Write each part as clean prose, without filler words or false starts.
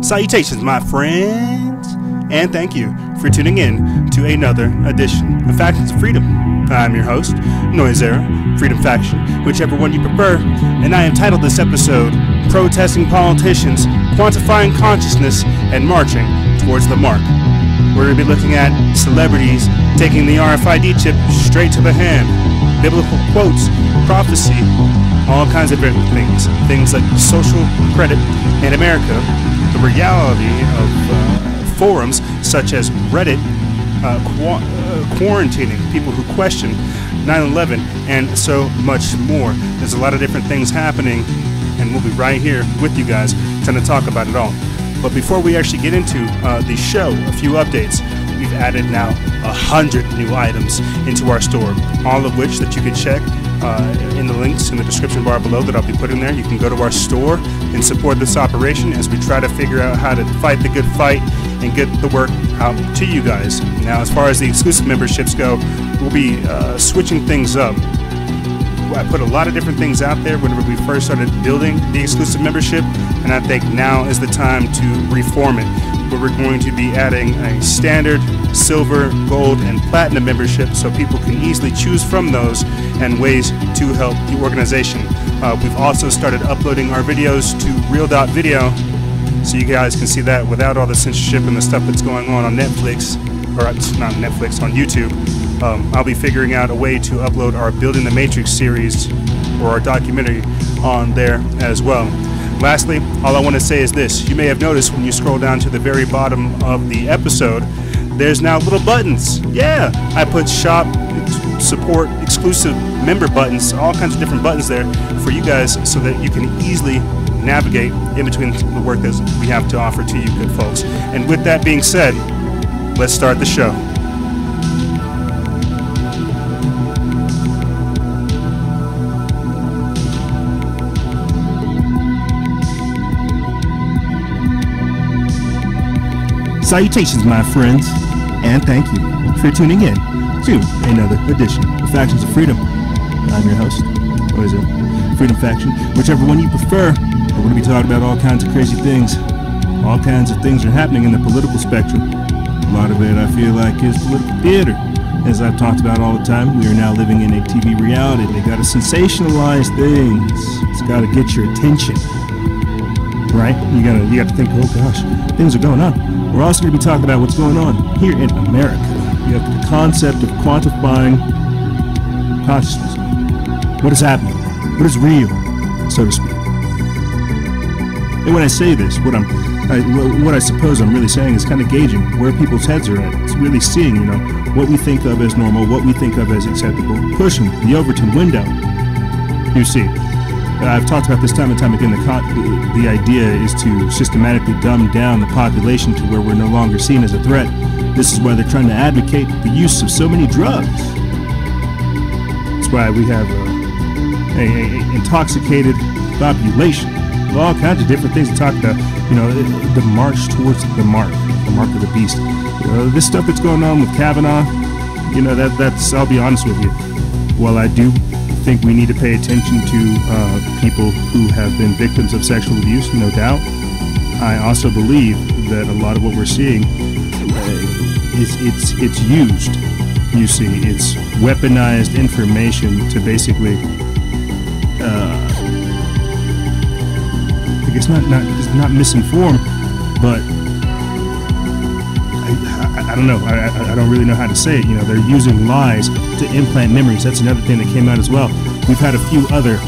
Salutations, my friends, and thank you for tuning in to another edition of Factions of Freedom. I'm your host, Noisera, Freedom Faction, whichever one you prefer, and I entitled this episode, Protesting Politicians, Quantifying Consciousness, and Marching Towards the Mark. We're going to be looking at celebrities taking the RFID chip straight to the hand, biblical quotes, prophecy, all kinds of different things. Things like social credit in America, the reality of forums such as Reddit, quarantining, people who question 9/11, and so much more. There's a lot of different things happening, and we'll be right here with you guys trying to talk about it all. But before we actually get into the show, a few updates. We've added now 100 new items into our store, all of which that you can check in the links in the description bar below that I'll be putting there. You can go to our store and support this operation as we try to figure out how to fight the good fight and get the work out to you guys. Now, as far as the exclusive memberships go, we'll be switching things up. I put a lot of different things out there whenever we first started building the exclusive membership, and I think now is the time to reform it, where we're going to be adding a standard, silver, gold, and platinum membership so people can easily choose from those and ways to help the organization. We've also started uploading our videos to Reel.video so you guys can see that without all the censorship and the stuff that's going on Netflix, or not Netflix, on YouTube. I'll be figuring out a way to upload our Building the Matrix series or our documentary on there as well. Lastly, all I want to say is this. You may have noticed when you scroll down to the very bottom of the episode, there's now little buttons. Yeah, I put shop, support, exclusive member buttons, all kinds of different buttons there for you guys so that you can easily navigate in between the work that we have to offer to you good folks. And with that being said, let's start the show. Salutations, my friends, and thank you for tuning in to another edition of Factions of Freedom. I'm your host, Freedom Faction, whichever one you prefer. We're going to be talking about all kinds of crazy things. All kinds of things are happening in the political spectrum. A lot of it, I feel like, is political theater. As I've talked about all the time, we are now living in a TV reality. They got to sensationalize things. It's got to get your attention, right? You got to think, oh gosh, things are going on. We're also going to be talking about what's going on here in America. You have the concept of quantifying consciousness. What is happening? What is real, so to speak? And when I say this, what I suppose I'm really saying is kind of gauging where people's heads are at. It's really seeing, what we think of as normal, what we think of as acceptable, pushing the Overton window. You see. I've talked about this time and time again. The idea is to systematically dumb down the population to where we're no longer seen as a threat. This is why they're trying to advocate the use of so many drugs. That's why we have a intoxicated population. All kinds of different things to talk about. The march towards the mark of the beast. This stuff that's going on with Kavanaugh. That's. I'll be honest with you. While I do think we need to pay attention to people who have been victims of sexual abuse, no doubt, I also believe that a lot of what we're seeing it's used. You see, it's weaponized information to basically, I guess not misinform, but I don't know. I don't really know how to say it. They're using lies to implant memories. That's another thing that came out as well. We've had a few other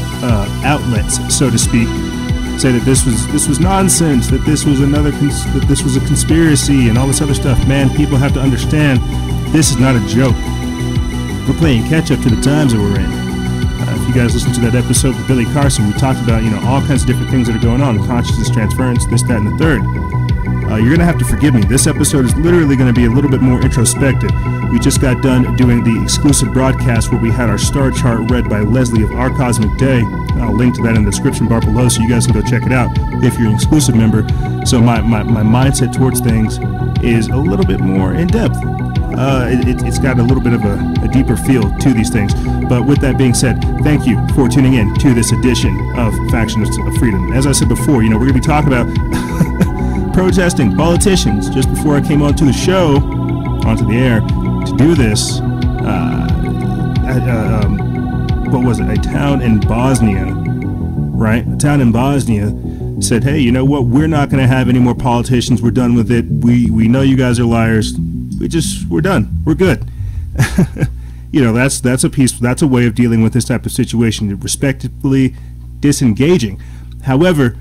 outlets, so to speak, say that this was nonsense, that this was that this was a conspiracy, and all this other stuff. Man, people have to understand this is not a joke. We're playing catch up to the times that we're in. If you guys listen to that episode with Billy Carson, we talked about all kinds of different things that are going on, consciousness transference, this, that, and the third. You're going to have to forgive me. This episode is literally going to be a little bit more introspective. We just got done doing the exclusive broadcast where we had our star chart read by Leslie of Our Cosmic Day. I'll link to that in the description bar below so you guys can go check it out if you're an exclusive member. So my mindset towards things is a little bit more in-depth. It's got a little bit of a deeper feel to these things. But with that being said, thank you for tuning in to this edition of Factions of Freedom. As I said before, we're going to be talking about protesting politicians just before I came onto the show, onto the air, to do this. What was it? A town in Bosnia, right? A town in Bosnia said, hey, you know what? We're not going to have any more politicians. We're done with it. We know you guys are liars. We're done. We're good. You know, that's a way of dealing with this type of situation, respectfully disengaging. However,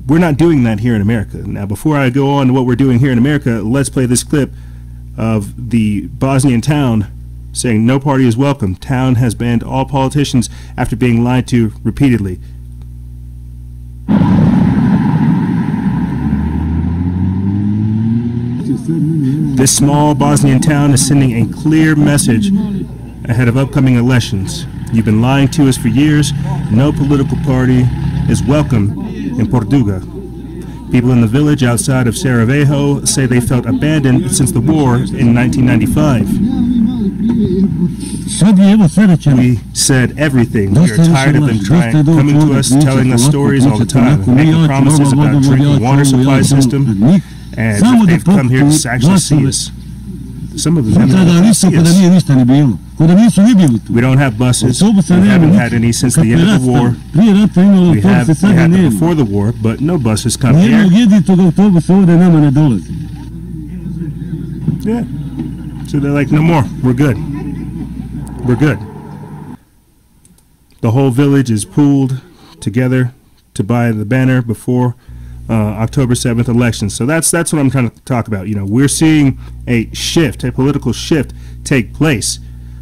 we're not doing that here in America. Now, before I go on to what we're doing here in America, let's play this clip of the Bosnian town saying no party is welcome. Town has banned all politicians after being lied to repeatedly. This small Bosnian town is sending a clear message ahead of upcoming elections. You've been lying to us for years. No political party is welcome in Portugal. People in the village outside of Sarajevo say they felt abandoned since the war in 1995. We said everything. We are tired of them coming to us, telling us stories all the time, making promises about drinking water supply system, and they've come here to actually see us. Some of them haven't see us. We don't have buses. We haven't had any since the end of the war. We had them before the war, but no buses come here. Yeah. So they're like, no more. We're good. We're good. The whole village is pooled together to buy the banner before October 7th election. So that's what I'm trying to talk about. You know, we're seeing a shift, a political shift take place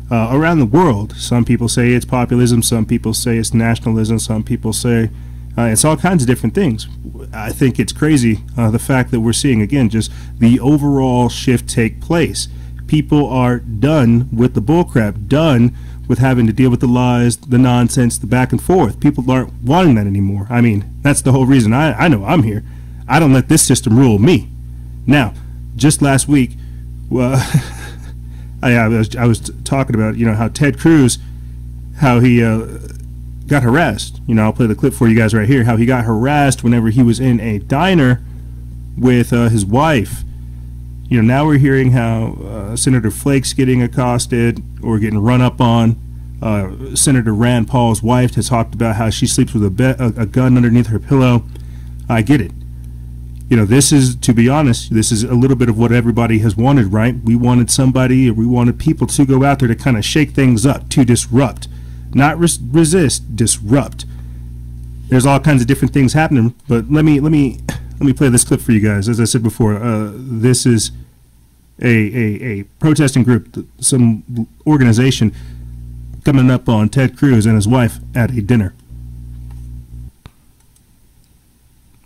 around the world. Some people say it's populism, some people say it's nationalism, some people say it's all kinds of different things. I think it's crazy the fact that we're seeing, again, just the overall shift take place. People are done with the bullcrap, done with having to deal with the lies, the nonsense, the back and forth. People aren't wanting that anymore. I mean, that's the whole reason I know I'm here. I don't let this system rule me. Now, just last week, I was talking about, you know, how Ted Cruz, how he got harassed. You know, I'll play the clip for you guys right here. How he got harassed whenever he was in a diner with his wife. You know, now we're hearing how Senator Flake's getting accosted or getting run up on. Senator Rand Paul's wife has talked about how she sleeps with a gun underneath her pillow. I get it. You know, this is, to be honest, this is a little bit of what everybody has wanted, right? We wanted somebody, or we wanted people to go out there to kind of shake things up, to disrupt. Not resist, disrupt. There's all kinds of different things happening, but let me play this clip for you guys. As I said before, this is a protesting group, some organization coming up on Ted Cruz and his wife at a dinner.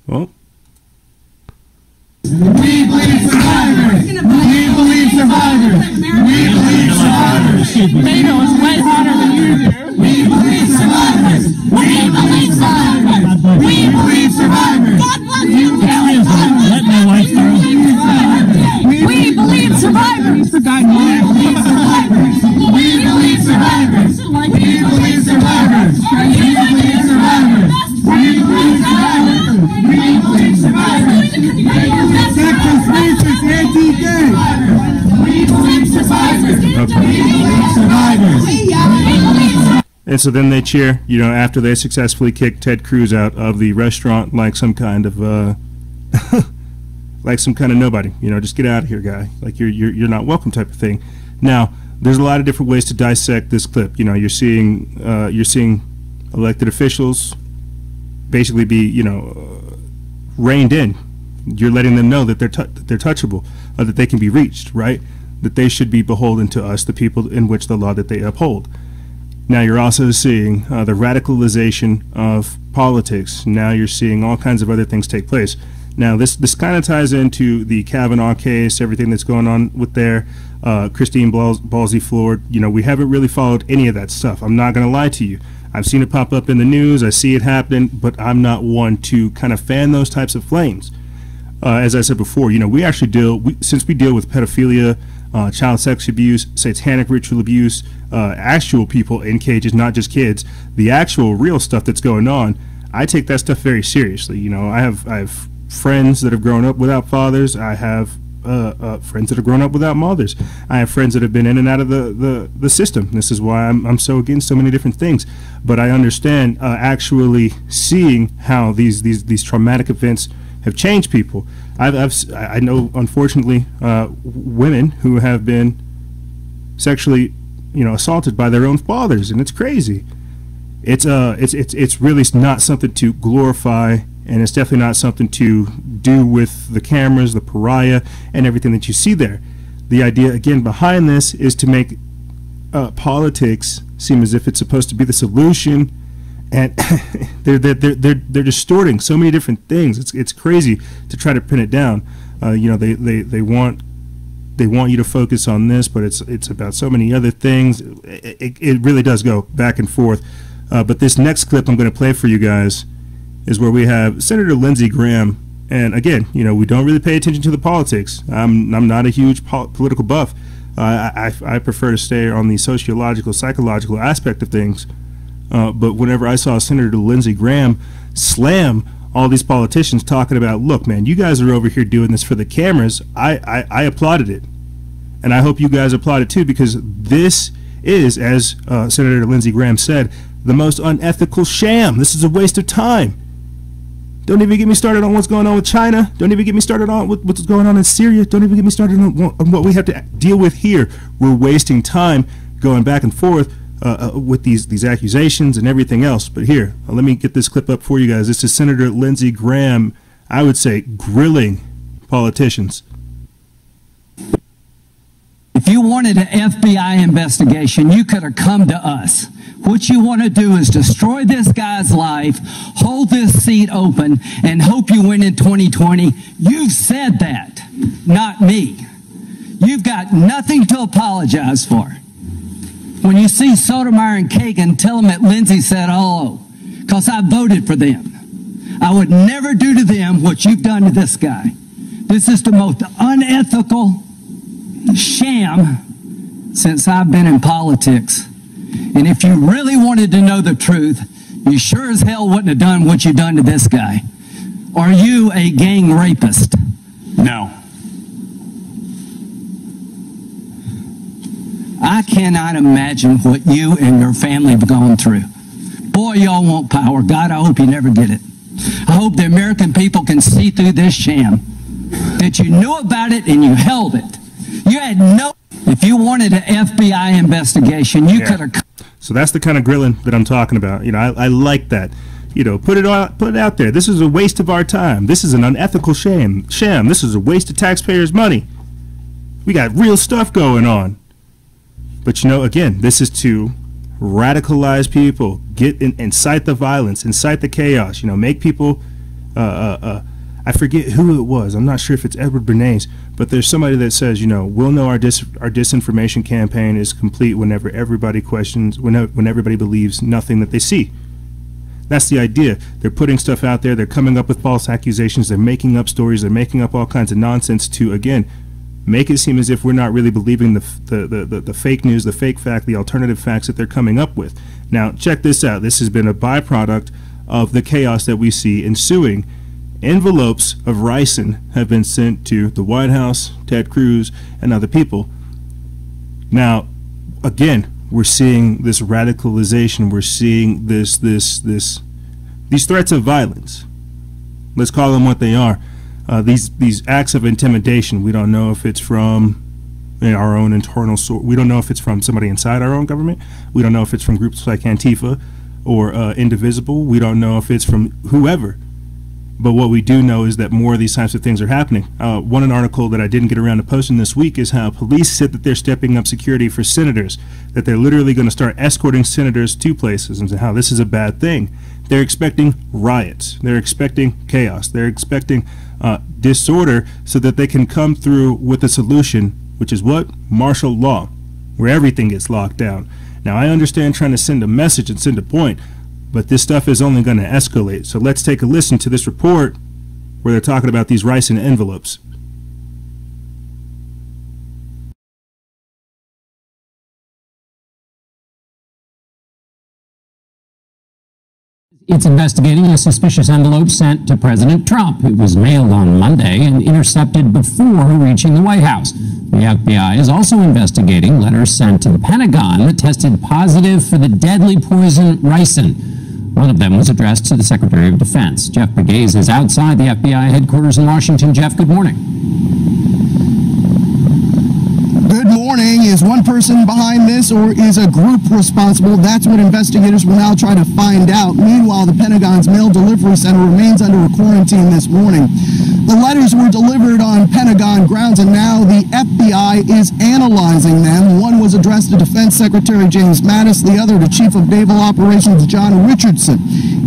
Well, we believe survivors. We believe survivors. We believe survivors. Tomato is way hotter than you do. We believe survivors. We believe survivors. We believe survivors. God bless you. Let my wife through. We believe survivors. We believe survivors. We believe survivors. We believe survivors. We believe survivors. We believe survivors. We believe survivors. Texas racist anti-gay. We believe survivors. okay. We believe survivors. And so then they cheer, you know, after they successfully kick Ted Cruz out of the restaurant like some kind of like some kind of nobody. You know, just get out of here, guy. Like you're not welcome type of thing. Now, there's a lot of different ways to dissect this clip. You know, you're seeing elected officials basically be, you know, reined in. You're letting them know that they're touchable, that they can be reached, right? That they should be beholden to us, the people in which the law that they uphold. Now you're also seeing the radicalization of politics. Now you're seeing all kinds of other things take place. Now this kind of ties into the Kavanaugh case, everything that's going on with there, Christine Blasey Ford. You know, we haven't really followed any of that stuff. I'm not going to lie to you. I've seen it pop up in the news. I see it happening, but I'm not one to kind of fan those types of flames. As I said before, you know, we actually since we deal with pedophilia, child sex abuse, satanic ritual abuse, actual people in cages, not just kids, the actual real stuff that's going on, I take that stuff very seriously. You know, I have friends that have grown up without fathers. I have friends that have grown up without mothers. I have friends that have been in and out of the system. This is why I'm so against so many different things. But I understand actually seeing how these traumatic events have changed people. I know, unfortunately, women who have been sexually, assaulted by their own fathers, and it's crazy. It's really not something to glorify, and it's definitely not something to do with the cameras, the pariah, and everything that you see there. The idea, again, behind this is to make politics seem as if it's supposed to be the solution, and they're distorting so many different things. It's crazy to try to pin it down. They want you to focus on this, but it's about so many other things. It really does go back and forth. But this next clip I'm going to play for you guys is where we have Senator Lindsey Graham. And again, we don't really pay attention to the politics. I'm not a huge political buff. I prefer to stay on the sociological, psychological aspect of things. But whenever I saw Senator Lindsey Graham slam all these politicians talking about, look, man, you guys are over here doing this for the cameras, I applauded it. And I hope you guys applaud it too, because this is, as Senator Lindsey Graham said, the most unethical sham. This is a waste of time. Don't even get me started on what's going on with China. Don't even get me started on what's going on in Syria. Don't even get me started on what we have to deal with here. We're wasting time going back and forth with these accusations and everything else. But here, let me get this clip up for you guys. This is Senator Lindsey Graham, I would say, grilling politicians. If you wanted an FBI investigation, you could have come to us. What you want to do is destroy this guy's life, hold this seat open, and hope you win in 2020. You've said that, not me. You've got nothing to apologize for. When you see Sotomayor and Kagan, tell them that Lindsey said hello, because I voted for them. I would never do to them what you've done to this guy. This is the most unethical sham since I've been in politics. And if you really wanted to know the truth, you sure as hell wouldn't have done what you've done to this guy. Are you a gang rapist? No. I cannot imagine what you and your family have gone through. Boy, y'all want power. God, I hope you never get it. I hope the American people can see through this sham, that you knew about it and you held it. You had no... If you wanted an FBI investigation, you could have... So that's the kind of grilling that I'm talking about. I like that. Put it out there. This is a waste of our time. This is an unethical sham. This is a waste of taxpayers' money. We got real stuff going on. But again, this is to radicalize people, incite the violence, incite the chaos. Make people. I forget who it was. I'm not sure if it's Edward Bernays, but there's somebody that says, we'll know our disinformation campaign is complete whenever everybody questions, when everybody believes nothing that they see. That's the idea. They're putting stuff out there. They're coming up with false accusations. They're making up stories. They're making up all kinds of nonsense to, again, make it seem as if we're not really believing the fake news, the fake fact, the alternative facts that they're coming up with. Now, check this out. This has been a byproduct of the chaos that we see ensuing. Envelopes of ricin have been sent to the White House, Ted Cruz, and other people. Now, again, we're seeing this radicalization. We're seeing these threats of violence. Let's call them what they are. These acts of intimidation. We don't know if it's from our own internal source. We don't know if it's from somebody inside our own government. We don't know if it's from groups like Antifa or Indivisible. We don't know if it's from whoever. But what we do know is that more of these types of things are happening. One article that I didn't get around to posting this week is how police said that they're stepping up security for senators, that they're literally going to start escorting senators to places, and how this is a bad thing. They're expecting riots. They're expecting chaos. They're expecting disorder so that they can come through with a solution, which is what? Martial law, where everything gets locked down. Now, I understand trying to send a message and send a point, but this stuff is only going to escalate. So let's take a listen to this report where they're talking about these ricin envelopes. It's investigating a suspicious envelope sent to President Trump. It was mailed on Monday and intercepted before reaching the White House. The FBI is also investigating letters sent to the Pentagon that tested positive for the deadly poison ricin. One of them was addressed to the Secretary of Defense. Jeff Begayes is outside the FBI headquarters in Washington. Jeff, good morning. Good morning. Is one person behind this or is a group responsible? That's what investigators will now try to find out. Meanwhile, the Pentagon's mail delivery center remains under a quarantine this morning. The letters were delivered on Pentagon grounds, and now the FBI is analyzing them. One was addressed to Defense Secretary James Mattis, the other to Chief of Naval Operations John Richardson.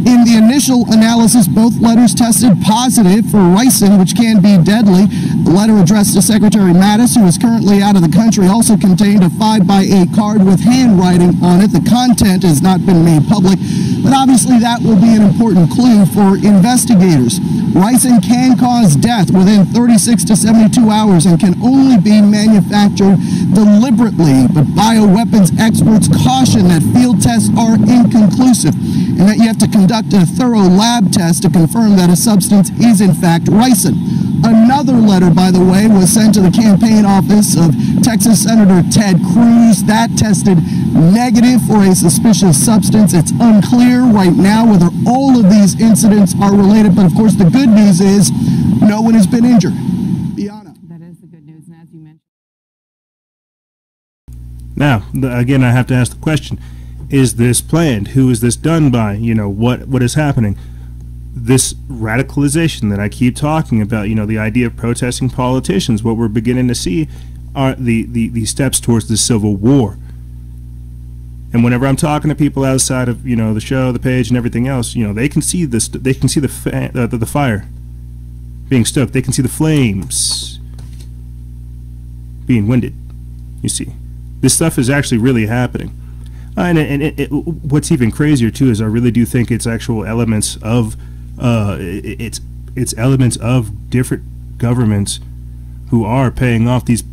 In the initial analysis, both letters tested positive for ricin, which can be deadly. The letter addressed to Secretary Mattis, who is currently out of the country, also contained a 5x8 card with handwriting on it. The content has not been made public, but obviously that will be an important clue for investigators. Ricin can cause death within 36 to 72 hours and can only be manufactured deliberately, but bioweapons experts caution that field tests are inconclusive and that you have to conduct a thorough lab test to confirm that a substance is in fact ricin. Another letter, by the way, was sent to the campaign office of Texas Senator Ted Cruz. That tested negative for a suspicious substance. It's unclear right now whether all of these incidents are related, but of course the good news is no one has been injured. Bianna. That is the good news, and as you mentioned. Now, again, I have to ask the question, is this planned? Who is this done by? You know, what is happening? This radicalization that I keep talking about, you know, the idea of protesting politicians, what we're beginning to see are the steps towards the Civil War. And whenever I'm talking to people outside of, you know, the show, the page, and everything else, you know, they can see this. They can see the fire being stoked. They can see the flames being winded. You see, this stuff is actually really happening. What's even crazier too is I really do think it's actual elements of it's elements of different governments who are paying off these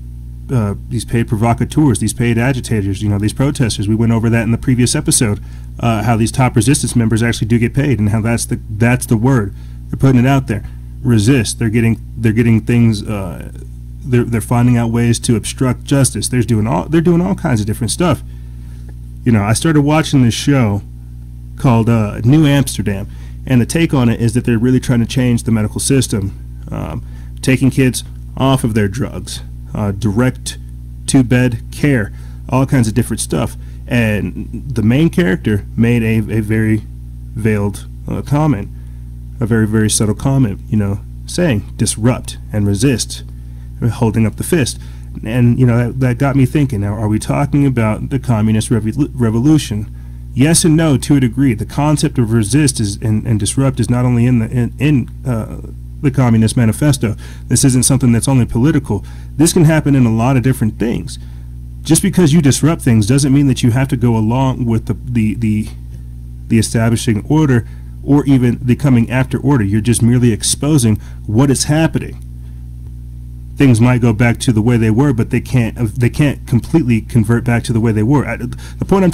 paid provocateurs, these paid agitators, you know, these protesters. We went over that in the previous episode, how these top resistance members actually do get paid, and how that's the word. They're putting it out there. Resist. They're getting things. They're finding out ways to obstruct justice. They're doing all kinds of different stuff. You know, I started watching this show called New Amsterdam, and the take on it is that they're really trying to change the medical system, taking kids off of their drugs, direct to bed care, all kinds of different stuff. And the main character made a very veiled comment, a very, very subtle comment, you know, saying disrupt and resist, holding up the fist. And, you know, that got me thinking, now, are we talking about the communist revolution? Yes and no to a degree. The concept of resist and disrupt is not only in the Communist Manifesto. This isn't something that's only political. This can happen in a lot of different things. Just because you disrupt things doesn't mean that you have to go along with the establishing order or even the coming after order. You're just merely exposing what is happening. Things might go back to the way they were, but they can't completely convert back to the way they were. The point I'm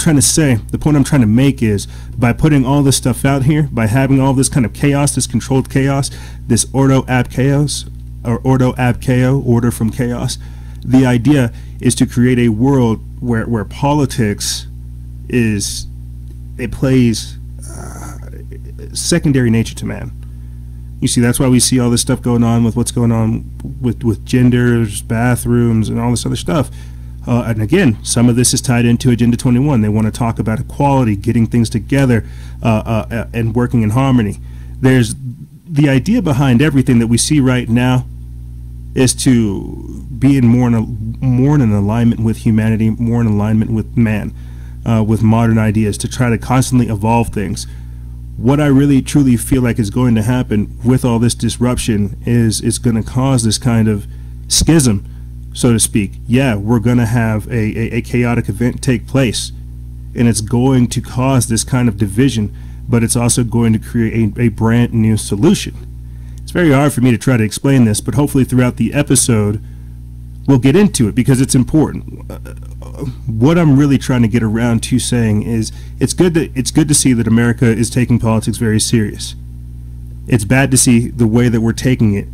trying to make is, by putting all this stuff out here, by having all this kind of chaos, this controlled chaos, this ordo ab chaos, or ordo ab chaos, order from chaos, the idea is to create a world where politics plays secondary nature to man. You see, that's why we see all this stuff going on with what's going on with genders, bathrooms, and all this other stuff. And again, some of this is tied into Agenda 21. They want to talk about equality, getting things together, and working in harmony. There's the idea behind everything that we see right now is to be more in alignment with humanity, more in alignment with man, with modern ideas, to try to constantly evolve things. What I really truly feel like is going to happen with all this disruption is it's going to cause this kind of schism, so to speak. Yeah, we're going to have a chaotic event take place, and it's going to cause this kind of division, but it's also going to create a brand new solution. It's very hard for me to try to explain this, but hopefully throughout the episode we'll get into it because it's important. what I'm really trying to get around to saying is it's good to see that America is taking politics very serious. It's bad to see the way that we're taking it.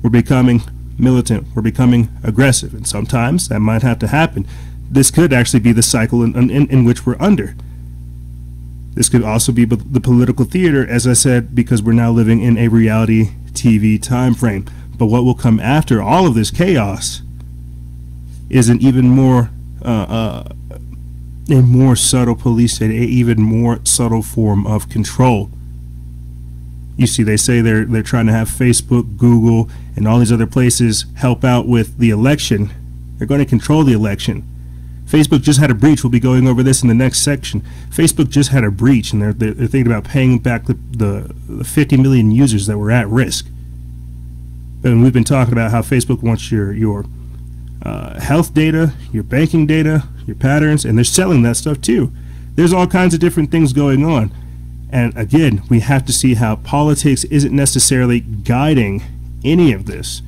We're becoming militant. We're becoming aggressive, and sometimes that might have to happen. This could actually be the cycle in which we're under. This could also be the political theater, as I said, because we're now living in a reality TV time frame. But what will come after all of this chaos is an even more a more subtle police state, a even more subtle form of control. You see, they say they're trying to have Facebook, Google, and all these other places help out with the election. They're going to control the election. Facebook just had a breach. We'll be going over this in the next section. Facebook just had a breach, and they're thinking about paying back the 50 million users that were at risk. And we've been talking about how Facebook wants your health data, your banking data, your patterns, and they're selling that stuff too. There's all kinds of different things going on. And again, we have to see how politics isn't necessarily guiding any of this.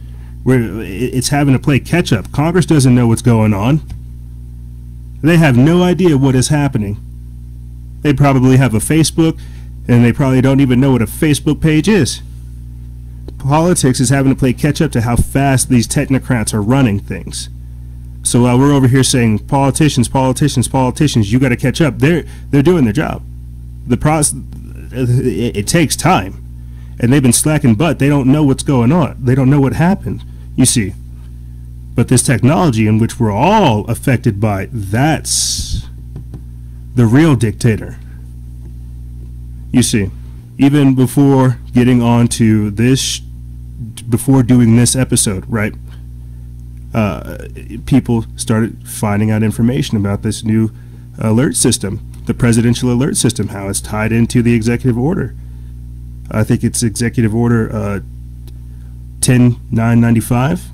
It's having to play catch up. Congress doesn't know what's going on. They have no idea what is happening. They probably have a Facebook, and they probably don't even know what a Facebook page is. Politics is having to play catch up to how fast these technocrats are running things. So while we're over here saying politicians, you got to catch up, they're doing their job. It takes time, and they've been slacking butt. They don't know what's going on. They don't know what happened, you see. But this technology in which we're all affected by, that's the real dictator. You see, even before getting on to this, before doing this episode, right, people started finding out information about this new alert system, the presidential alert system, how it's tied into the executive order. I think it's Executive Order 10995.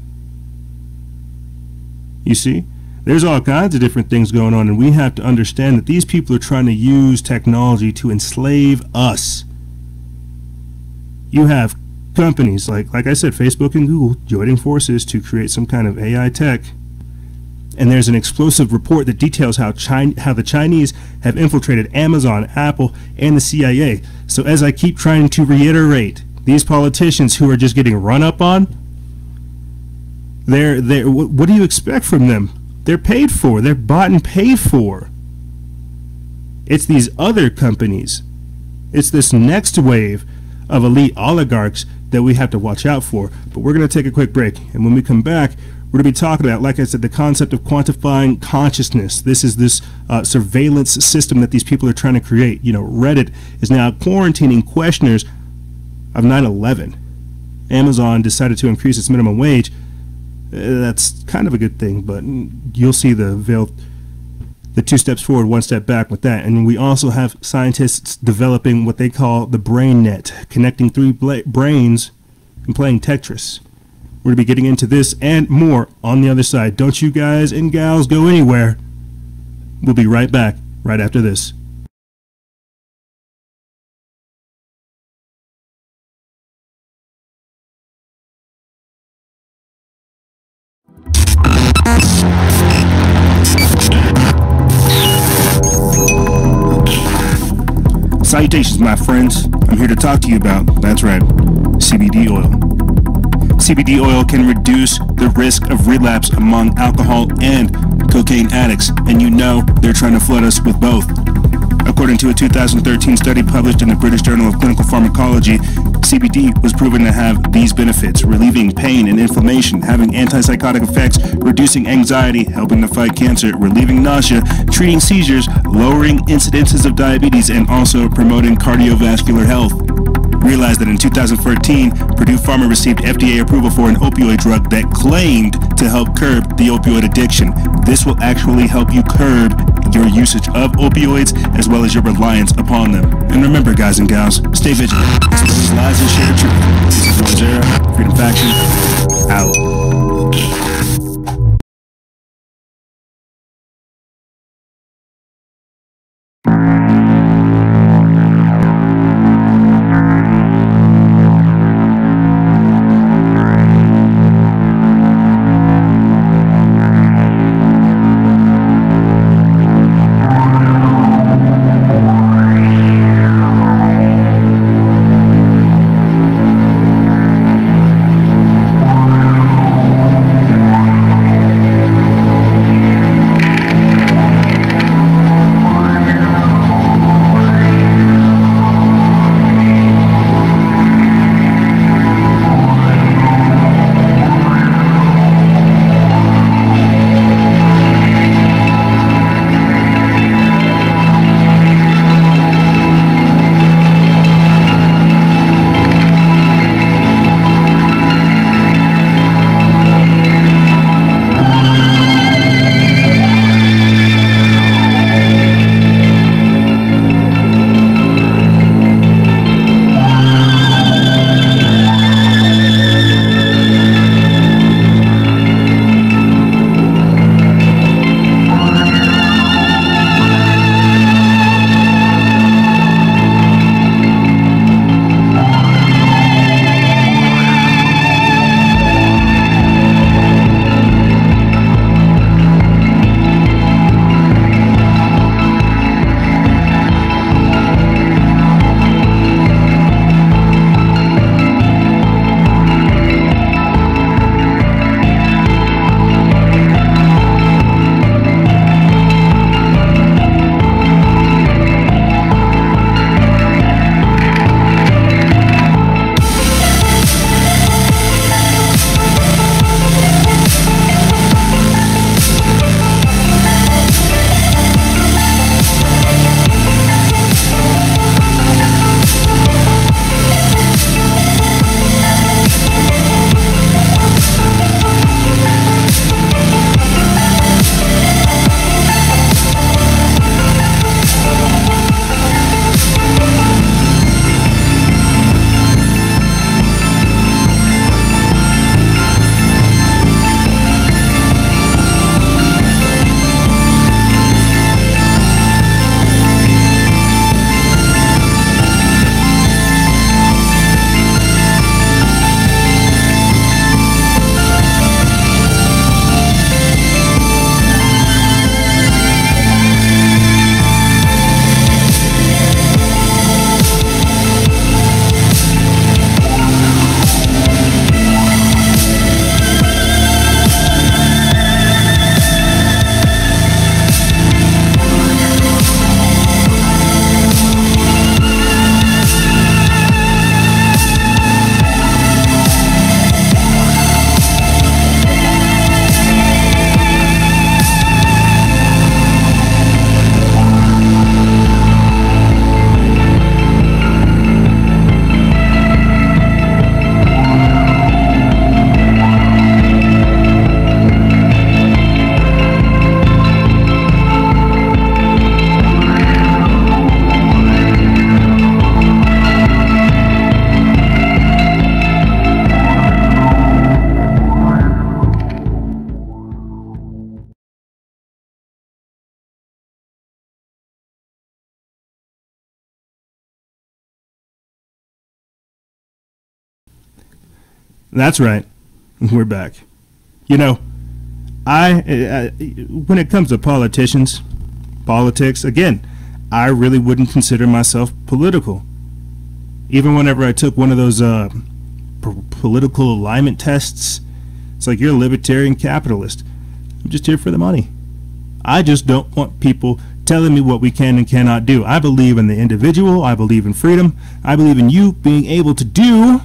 You see, there's all kinds of different things going on, and we have to understand that these people are trying to use technology to enslave us. You have companies like I said, Facebook and Google joining forces to create some kind of AI tech, and there's an explosive report that details how the Chinese have infiltrated Amazon, Apple, and the CIA. So as I keep trying to reiterate, these politicians who are just getting run up on, what do you expect from them? They're paid for. They're bought and paid for. It's these other companies. It's this next wave of elite oligarchs that we have to watch out for. But we're going to take a quick break, and when we come back, we're going to be talking about, like I said, the concept of quantifying consciousness. This is this surveillance system that these people are trying to create. You know, Reddit is now quarantining questioners of 9/11. Amazon decided to increase its minimum wage. That's kind of a good thing, but you'll see the 2 steps forward, 1 step back with that. And we also have scientists developing what they call the brain net, connecting 3 brains and playing Tetris. We're going to be getting into this and more on the other side. Don't you guys and gals go anywhere. We'll be right back right after this. Salutations, my friends. I'm here to talk to you about, that's right, CBD oil. CBD oil can reduce the risk of relapse among alcohol and cocaine addicts, and you know they're trying to flood us with both. According to a 2013 study published in the British Journal of Clinical Pharmacology, CBD was proven to have these benefits: relieving pain and inflammation, having antipsychotic effects, reducing anxiety, helping to fight cancer, relieving nausea, treating seizures, lowering incidences of diabetes, and also promoting cardiovascular health. Realized that in 2014, Purdue Pharma received FDA approval for an opioid drug that claimed to help curb the opioid addiction. This will actually help you curb your usage of opioids as well as your reliance upon them. And remember, guys and gals, stay vigilant. Expose lies and share the truth. This is Roy Zera, Freedom Faction, out. That's right. We're back. You know, when it comes to politics, again, I really wouldn't consider myself political. Even whenever I took one of those political alignment tests, it's like, you're a libertarian capitalist. I'm just here for the money. I just don't want people telling me what we can and cannot do. I believe in the individual. I believe in freedom. I believe in you being able to do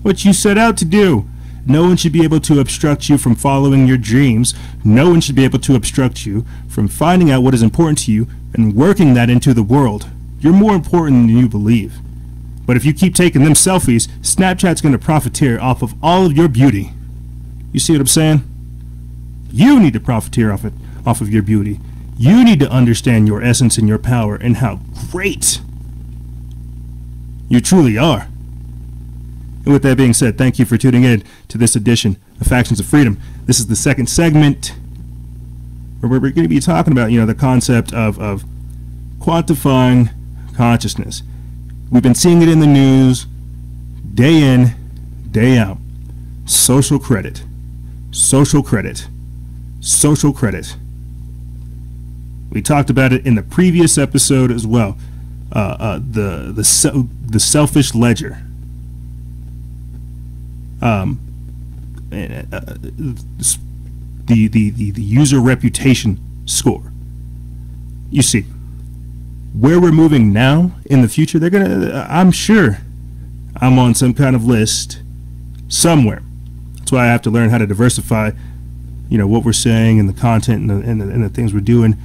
what you set out to do. No one should be able to obstruct you from following your dreams. No one should be able to obstruct you from finding out what is important to you and working that into the world. You're more important than you believe. But if you keep taking them selfies, Snapchat's going to profiteer off of all of your beauty. You see what I'm saying? You need to profiteer off of your beauty. You need to understand your essence and your power and how great you truly are. And with that being said, thank you for tuning in to this edition of Factions of Freedom. This is the second segment where we're going to be talking about, the concept of quantifying consciousness. We've been seeing it in the news day in, day out. Social credit. Social credit. Social credit. We talked about it in the previous episode as well. The selfish ledger. The user reputation score. You see, where we're moving now in the future, they're gonna. I'm sure I'm on some kind of list somewhere. That's why I have to learn how to diversify, what we're saying and the content and the things we're doing,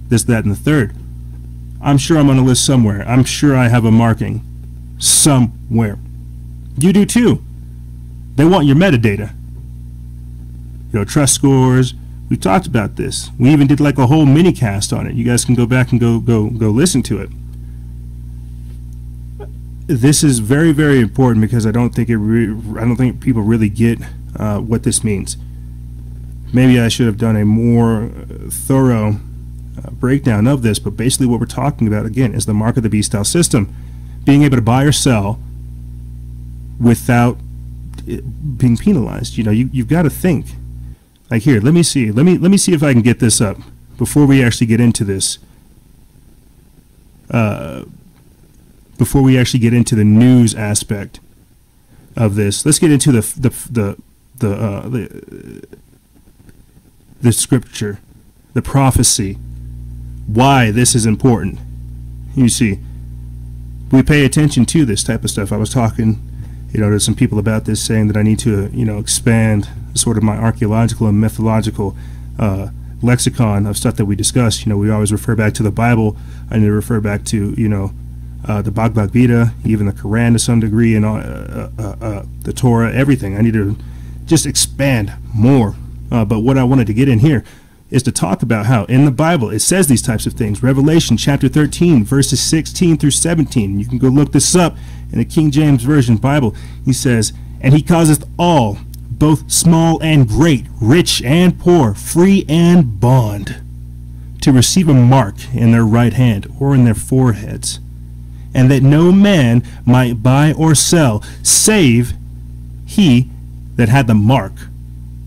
this, that, and the third. I'm sure I'm on a list somewhere. I'm sure I have a marking somewhere. You do too. They want your metadata. Trust scores. We talked about this. We even did like a whole mini cast on it. You guys can go back and go listen to it. This is very, very important because I don't think people really get what this means. Maybe I should have done a more thorough breakdown of this, but basically what we're talking about again is the mark of the beast style system, being able to buy or sell without being penalized. You've got to think. Like, here, let me see if I can get this up before we actually get into this. Before we actually get into the news aspect of this, let's get into the scripture, the prophecy, why this is important. You see, we pay attention to this type of stuff. I was talking, to some people about this, saying that I need to, expand sort of my archaeological and mythological lexicon of stuff that we discuss. We always refer back to the Bible. I need to refer back to, the Bhagavad Gita, even the Quran to some degree, and the Torah, everything. I need to just expand more. But what I wanted to get in here is to talk about how in the Bible it says these types of things. Revelation chapter 13, verses 16 through 17. You can go look this up in the King James Version Bible. He says, "And he causeth all, both small and great, rich and poor, free and bond, to receive a mark in their right hand or in their foreheads, and that no man might buy or sell, save he that had the mark,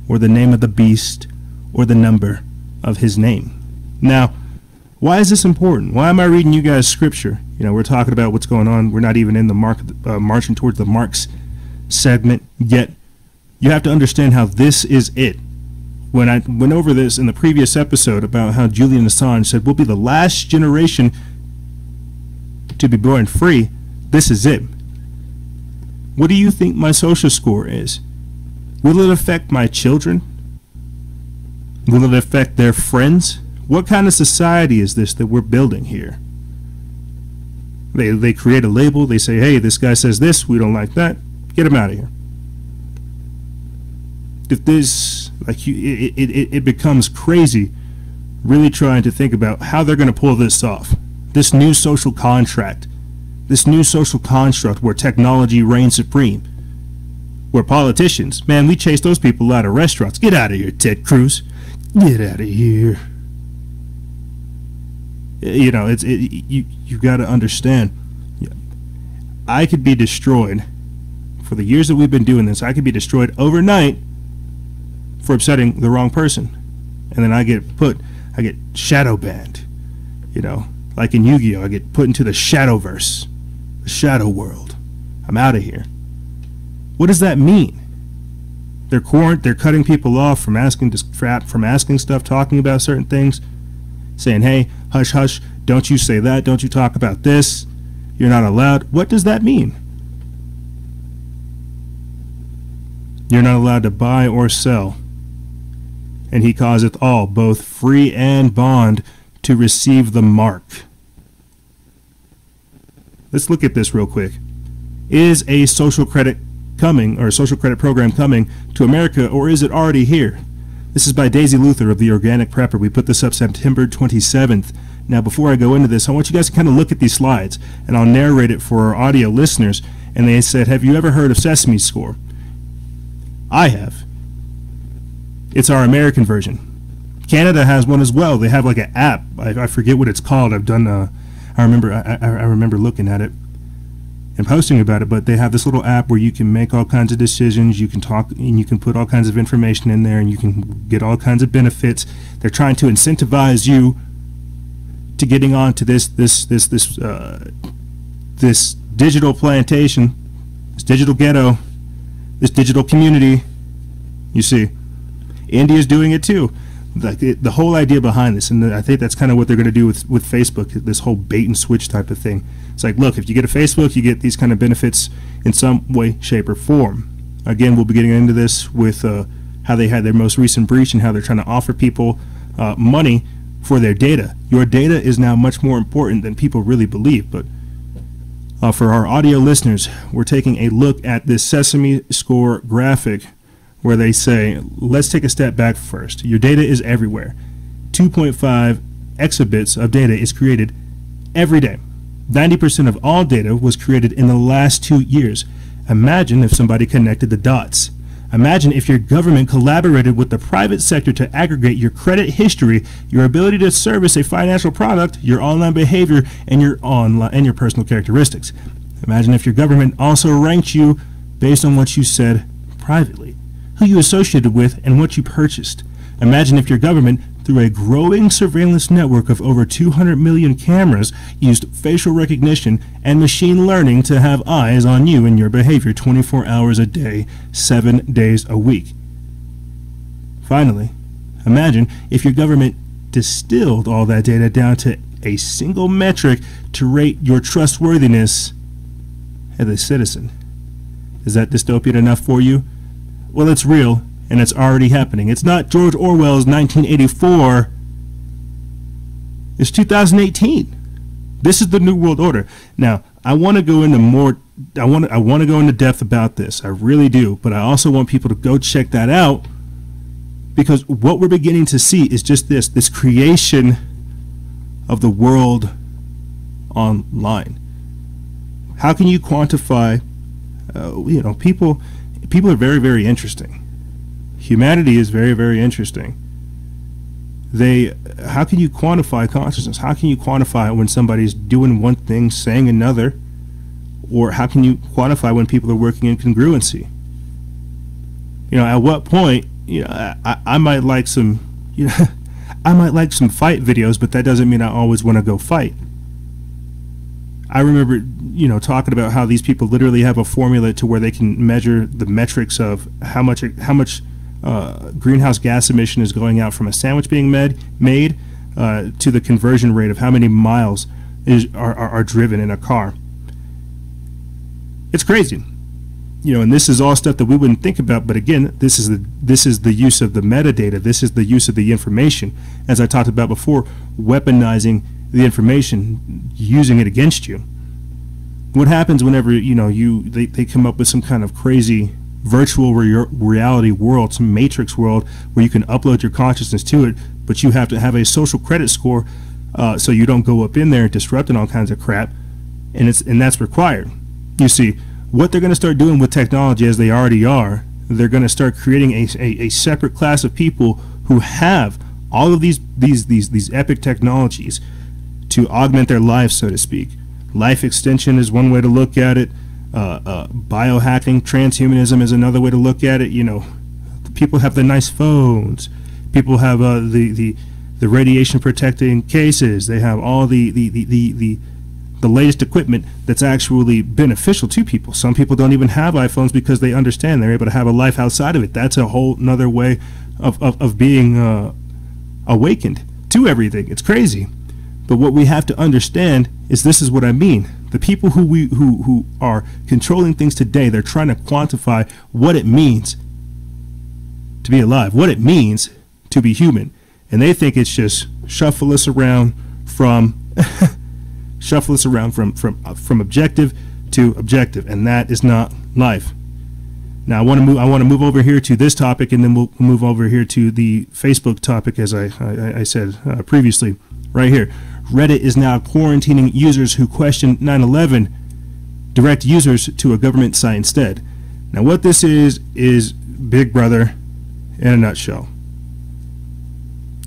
or the name of the beast, or the number of his name." Now, why is this important? Why am I reading you guys scripture? We're talking about what's going on. We're not even in the marching towards the marks segment yet. You have to understand how this is it. When I went over this in the previous episode about how Julian Assange said we'll be the last generation to be born free, this is it. What do you think my social score is? Will it affect my children? Will it affect their friends? What kind of society is this that we're building here? They create a label. They say, hey, this guy says this. We don't like that. Get him out of here. If this, it becomes crazy really trying to think about how they're going to pull this off. This new social contract. This new social construct where technology reigns supreme. Where politicians, man, we chase those people out of restaurants. Get out of here, Ted Cruz. Get out of here. You got to understand. I could be destroyed for the years that we've been doing this, I could be destroyed overnight for upsetting the wrong person. And then I get shadow banned. You know, like in Yu-Gi-Oh, I get put into the Shadowverse, the Shadow World. I'm out of here. What does that mean? They're cutting people off from asking stuff, talking about certain things, saying, hey, hush, hush, don't you say that, don't you talk about this, you're not allowed. What does that mean? You're not allowed to buy or sell. And he causeth all, both free and bond, to receive the mark. Let's look at this real quick. Is a social credit coming, or a social credit program coming to America, or is it already here? This is by Daisy Luther of the Organic Prepper. We put this up September 27th. Now, before I go into this, I want you guys to kind of look at these slides, and I'll narrate it for our audio listeners. And they said, have you ever heard of Sesame Score? I have. It's our American version. Canada has one as well. They have like an app. I forget what it's called. I've done. I remember looking at it and posting about it. But they have this little app where you can make all kinds of decisions. You can talk and you can put all kinds of information in there, and you can get all kinds of benefits. They're trying to incentivize you to getting on to this digital plantation, this digital ghetto, this digital community. You see, India's doing it too. Like the whole idea behind this, and I think that's kind of what they're going to do with Facebook, this whole bait and switch type of thing. It's like, look, if you get a Facebook, you get these kind of benefits in some way, shape, or form. Again, we'll be getting into this with how they had their most recent breach and how they're trying to offer people money for their data. Your data is now much more important than people really believe. But for our audio listeners, we're taking a look at this Sesame Score graphic where they say, let's take a step back first. Your data is everywhere. 2.5 exabytes of data is created every day. 90% of all data was created in the last 2 years. Imagine if somebody connected the dots. Imagine if your government collaborated with the private sector to aggregate your credit history, your ability to service a financial product, your online behavior, and your personal characteristics. Imagine if your government also ranked you based on what you said privately, who you associated with, and what you purchased. Imagine if your government, through a growing surveillance network of over 200 million cameras, used facial recognition and machine learning to have eyes on you and your behavior 24 hours a day, 7 days a week. Finally, imagine if your government distilled all that data down to a single metric to rate your trustworthiness as a citizen. Is that dystopian enough for you? Well, it's real, and it's already happening. It's not George Orwell's 1984. It's 2018. This is the New World Order. Now, I want to go into more. I want to go into depth about this. I really do. But I also want people to go check that out, because what we're beginning to see is just this creation of the world online. How can you quantify? People are very, very interesting. Humanity is very, very interesting. How can you quantify consciousness? How can you quantify when somebody's doing one thing, saying another? Or how can you quantify when people are working in congruency? You know, at what point, I might like some, I might like some fight videos, but that doesn't mean I always want to go fight. I remember, talking about how these people literally have a formula to where they can measure the metrics of how much greenhouse gas emission is going out from a sandwich being made to the conversion rate of how many miles are driven in a car. It's crazy, and this is all stuff that we wouldn't think about. But again, this is the use of the metadata. This is the use of the information, as I talked about before, weaponizing the information, using it against you. What happens whenever they come up with some kind of crazy virtual reality world, some matrix world where you can upload your consciousness to it, but you have to have a social credit score so you don't go up in there disrupting all kinds of crap, and that's required. You see, what they're going to start doing with technology, as they already are, they're going to start creating a separate class of people who have all of these epic technologies to augment their lives, so to speak. Life extension is one way to look at it. biohacking, transhumanism is another way to look at it. You know, people have the nice phones. People have the radiation protecting cases. They have all the latest equipment that's actually beneficial to people. Some people don't even have iPhones because they understand they're able to have a life outside of it. That's a whole nother way of being awakened to everything. It's crazy. But what we have to understand is this is what I mean. The people who are controlling things today, they're trying to quantify what it means to be alive, what it means to be human. And they think it's just shuffle us around from from objective to objective, and that is not life. Now I want to move over here to this topic, and then we'll move over here to the Facebook topic, as I said previously. Right here, Reddit is now quarantining users who question 9/11. Direct users to a government site instead. Now what this is Big Brother in a nutshell.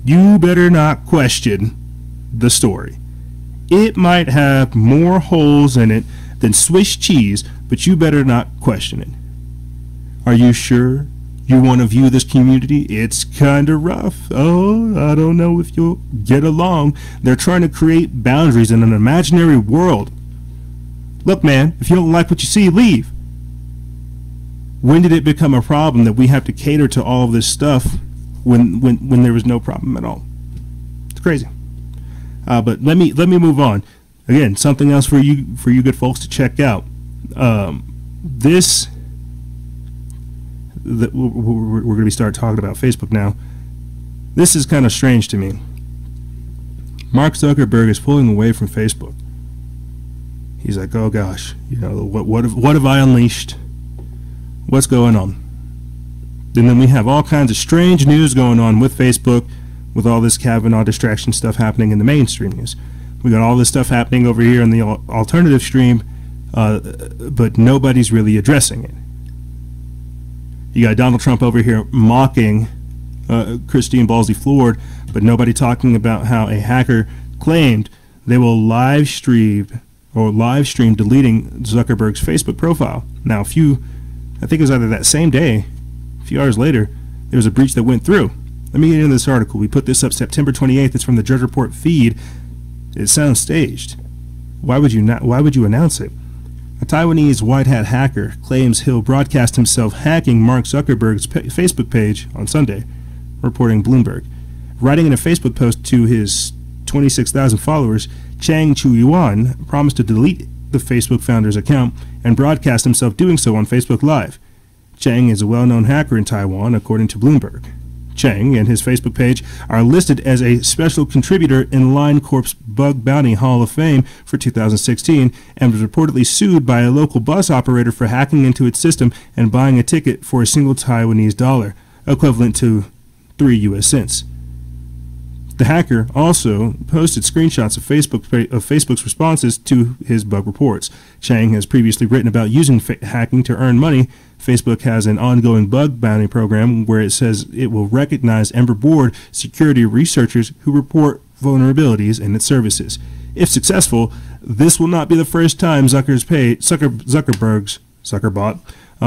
You better not question the story. It might have more holes in it than Swiss cheese, but you better not question it. Are you sure you want to view this community? It's kind of rough. Oh, I don't know if you'll get along. They're trying to create boundaries in an imaginary world. Look, man, if you don't like what you see, leave. When did it become a problem that we have to cater to all of this stuff when there was no problem at all? It's crazy. But let me move on. Again, something else for you good folks to check out. We're going to start talking about Facebook now. This is kind of strange to me. Mark Zuckerberg is pulling away from Facebook. He's like, oh gosh, you know, what have I unleashed? What's going on? And then we have all kinds of strange news going on with Facebook, with all this Kavanaugh distraction stuff happening in the mainstream news. We got all this stuff happening over here in the alternative stream, but nobody's really addressing it. You got Donald Trump over here mocking Christine Ballsy Ford, but nobody talking about how a hacker claimed they will live stream deleting Zuckerberg's Facebook profile. Now, I think it was either that same day, a few hours later, there was a breach that went through. Let me get into this article. We put this up September 28th. It's from the Drudge Report feed. It sounds staged. Why would you announce it? A Taiwanese white hat hacker claims he'll broadcast himself hacking Mark Zuckerberg's Facebook page on Sunday, reporting Bloomberg. Writing in a Facebook post to his 26,000 followers, Chang Chu-yuan promised to delete the Facebook founder's account and broadcast himself doing so on Facebook Live. Chang is a well-known hacker in Taiwan, according to Bloomberg. Chang and his Facebook page are listed as a special contributor in Line Corp's Bug Bounty Hall of Fame for 2016 and was reportedly sued by a local bus operator for hacking into its system and buying a ticket for a single Taiwanese dollar, equivalent to 3 US cents. The hacker also posted screenshots of Facebook's responses to his bug reports. Chang has previously written about using hacking to earn money. Facebook has an ongoing bug bounty program where it says it will recognize and reward security researchers who report vulnerabilities in its services. If successful, this will not be the first time Zuckerberg's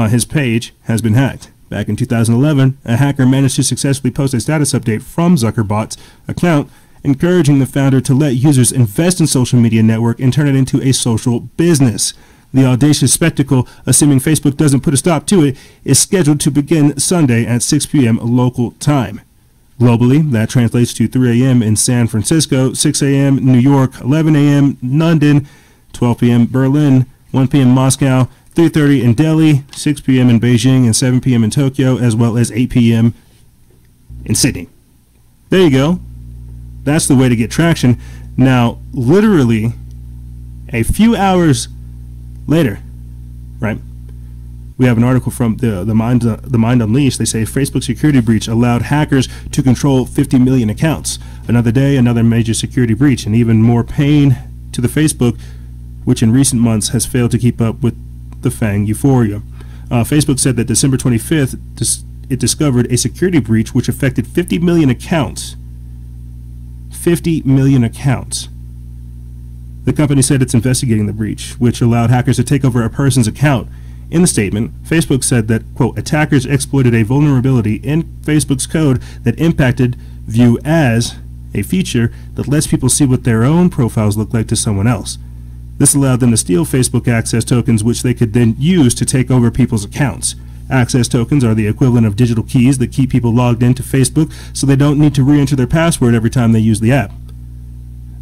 his page has been hacked. Back in 2011, a hacker managed to successfully post a status update from Zuckerbot's account, encouraging the founder to let users invest in social media network and turn it into a social business. The audacious spectacle, assuming Facebook doesn't put a stop to it, is scheduled to begin Sunday at 6 p.m. local time. Globally, that translates to 3 a.m. in San Francisco, 6 a.m. New York, 11 a.m. London, 12 p.m. Berlin, 1 p.m. Moscow, 3:30 in Delhi, 6 p.m. in Beijing, and 7 p.m. in Tokyo, as well as 8 p.m. in Sydney. There you go. That's the way to get traction. Now, literally, a few hours later, right, we have an article from the Mind Unleashed. They say Facebook security breach allowed hackers to control 50 million accounts. Another day, another major security breach, and even more pain to the Facebook, which in recent months has failed to keep up with the FANG euphoria. Facebook said that December 25th, it discovered a security breach which affected 50 million accounts. 50 million accounts. The company said it's investigating the breach, which allowed hackers to take over a person's account. In the statement, Facebook said that, quote, attackers exploited a vulnerability in Facebook's code that impacted View As, a feature that lets people see what their own profiles look like to someone else. This allowed them to steal Facebook access tokens, which they could then use to take over people's accounts. Access tokens are the equivalent of digital keys that keep people logged into Facebook so they don't need to re-enter their password every time they use the app.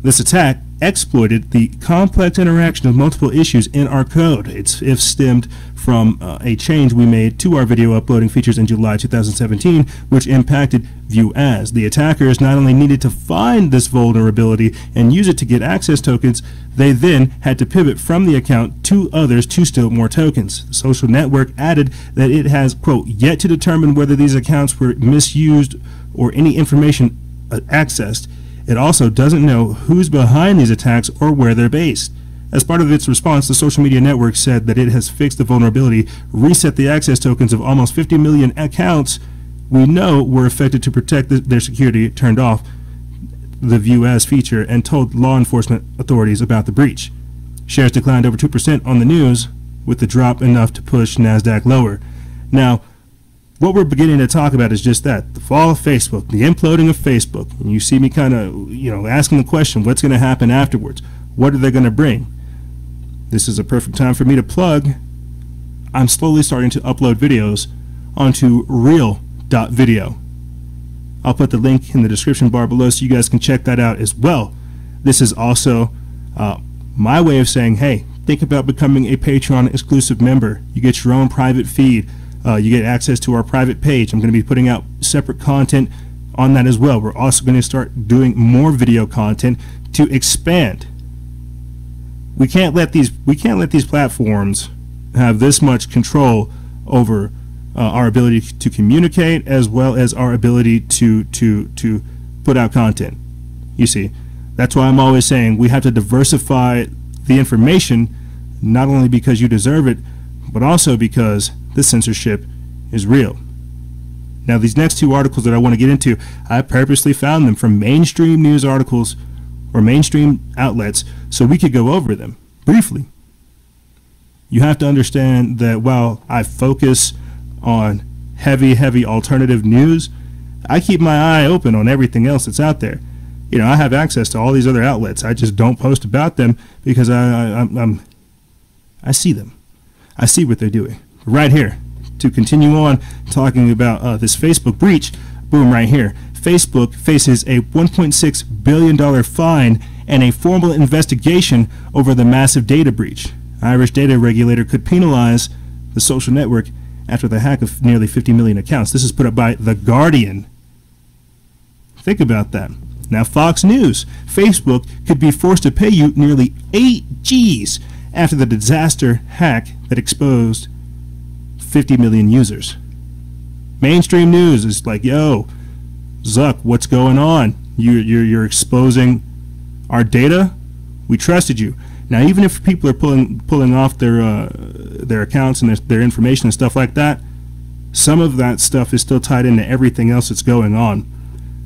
This attack exploited the complex interaction of multiple issues in our code. Its if stemmed from a change we made to our video uploading features in July 2017, which impacted View As. The attackers not only needed to find this vulnerability and use it to get access tokens, they then had to pivot from the account to others to steal more tokens. The social network added that it has, quote, yet to determine whether these accounts were misused or any information accessed. It also doesn't know who's behind these attacks or where they're based. As part of its response, the social media network said that it has fixed the vulnerability, reset the access tokens of almost 50 million accounts we know were affected to protect their security, turned off the View As feature, and told law enforcement authorities about the breach. Shares declined over 2% on the news, with the drop enough to push NASDAQ lower. Now, what we're beginning to talk about is just that, the fall of Facebook, the imploding of Facebook. And you see me kind of, asking the question, what's going to happen afterwards? What are they going to bring? This is a perfect time for me to plug. I'm slowly starting to upload videos onto real.video. I'll put the link in the description bar below so you guys can check that out as well. This is also my way of saying, hey, think about becoming a Patreon exclusive member. You get your own private feed. You get access to our private page. I'm going to be putting out separate content on that as well. We're also going to start doing more video content to expand. We can't let these platforms have this much control over our ability to communicate, as well as our ability to put out content. You see, that's why I'm always saying we have to diversify the information, not only because you deserve it, but also because the censorship is real. Now, these next two articles that I want to get into, I purposely found them from mainstream news articles or mainstream outlets so we could go over them briefly. You have to understand that while I focus on heavy alternative news, I keep my eye open on everything else that's out there. I have access to all these other outlets. I just don't post about them because I see them. I see what they're doing. Right here, to continue on talking about this Facebook breach, boom, right here. Facebook faces a $1.6 billion fine and a formal investigation over the massive data breach. Irish data regulator could penalize the social network after the hack of nearly 50 million accounts. This is put up by The Guardian. Think about that. Now, Fox News. Facebook could be forced to pay you nearly 8 G's after the disaster hack that exposed 50 million users. Mainstream news is like, yo, Zuck, what's going on? You're exposing our data? We trusted you. Now, even if people are pulling off their accounts and their information and stuff like that, some of that stuff is still tied into everything else that's going on.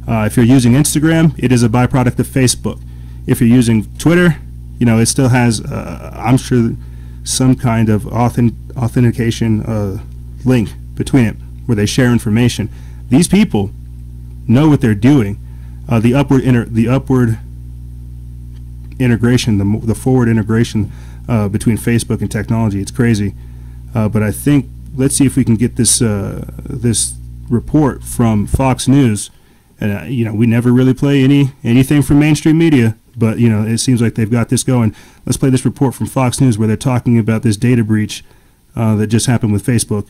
If you're using Instagram, it is a byproduct of Facebook. If you're using Twitter, it still has, I'm sure, some kind of authentication link between it where they share information. These people know what they're doing. The upward integration, the forward integration between Facebook and technology, it's crazy. But I think, let's see if we can get this this report from Fox News. And we never really play anything from mainstream media, but it seems like they've got this going. Let's play this report from Fox News where they're talking about this data breach that just happened with Facebook.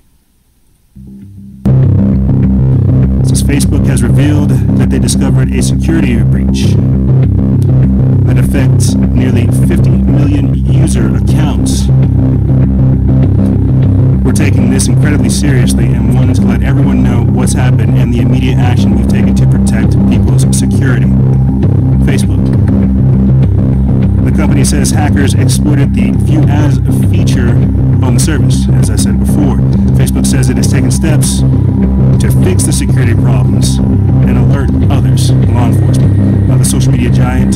It says Facebook has revealed that they discovered a security breach that affects nearly 50 million user accounts. We're taking this incredibly seriously and wanted to let everyone know what's happened and the immediate action we've taken to protect people's security. Facebook. The company says hackers exploited the View As feature on the service, as I said before. Facebook says it is taking steps to fix the security problems and alert others, law enforcement. The social media giant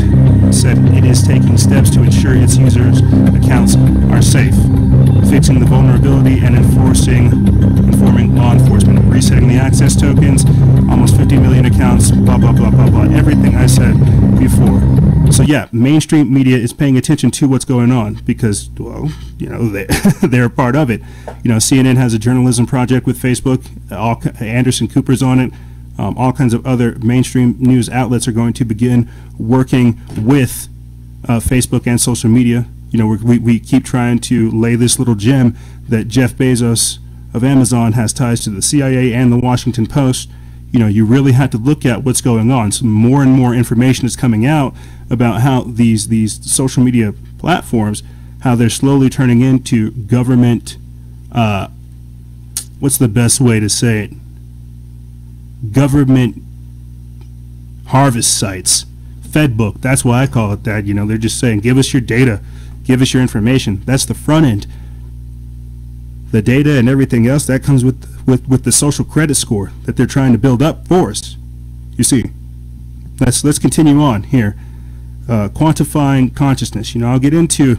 said it is taking steps to ensure its users' accounts are safe, fixing the vulnerability and informing law enforcement, resetting the access tokens, almost 50 million accounts, blah, blah, blah, blah, blah, everything I said before. So yeah, mainstream media is paying attention to what's going on because, well, you know, they're a part of it. You know, CNN has a journalism project with Facebook. Anderson Cooper's on it. All kinds of other mainstream news outlets are going to begin working with Facebook and social media. You know, we keep trying to lay this little gem that Jeff Bezos of Amazon has ties to the CIA and the Washington Post. You know, you really have to look at what's going on. So more and more information is coming out about how these social media platforms, how they're slowly turning into government, what's the best way to say it? Government harvest sites. Fedbook, that's why I call it that. You know, they're just saying, give us your data, give us your information. That's the front end. The data and everything else, that comes with the social credit score that they're trying to build up for us. You see, let's continue on here. Quantifying consciousness. You know, I'll get into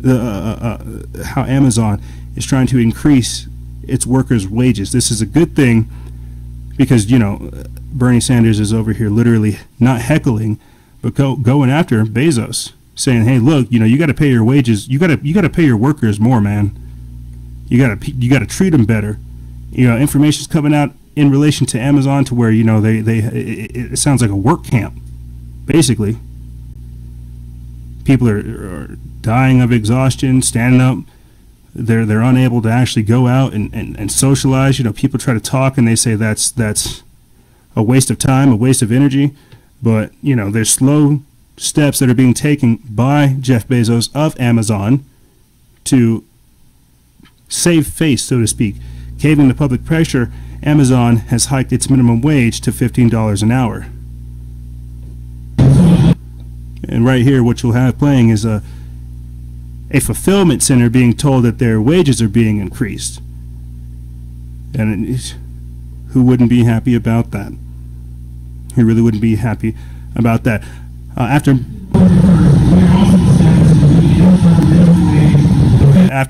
the how Amazon is trying to increase its workers' wages. This is a good thing because, you know, Bernie Sanders is over here literally not heckling, but going after Bezos, saying, "Hey, look, you know, you got to pay your wages. You got to pay your workers more, man. You got to treat them better." You know, information's coming out in relation to Amazon to where, you know, it sounds like a work camp, basically. People are dying of exhaustion, standing up. They're unable to actually go out and socialize. You know, people try to talk and they say that's a waste of time, a waste of energy. But, you know, there's slow steps that are being taken by Jeff Bezos of Amazon to save face, so to speak. Caving to public pressure, Amazon has hiked its minimum wage to $15 an hour. And right here, what you'll have playing is a fulfillment center being told that their wages are being increased. And who wouldn't be happy about that? Who really wouldn't be happy about that? After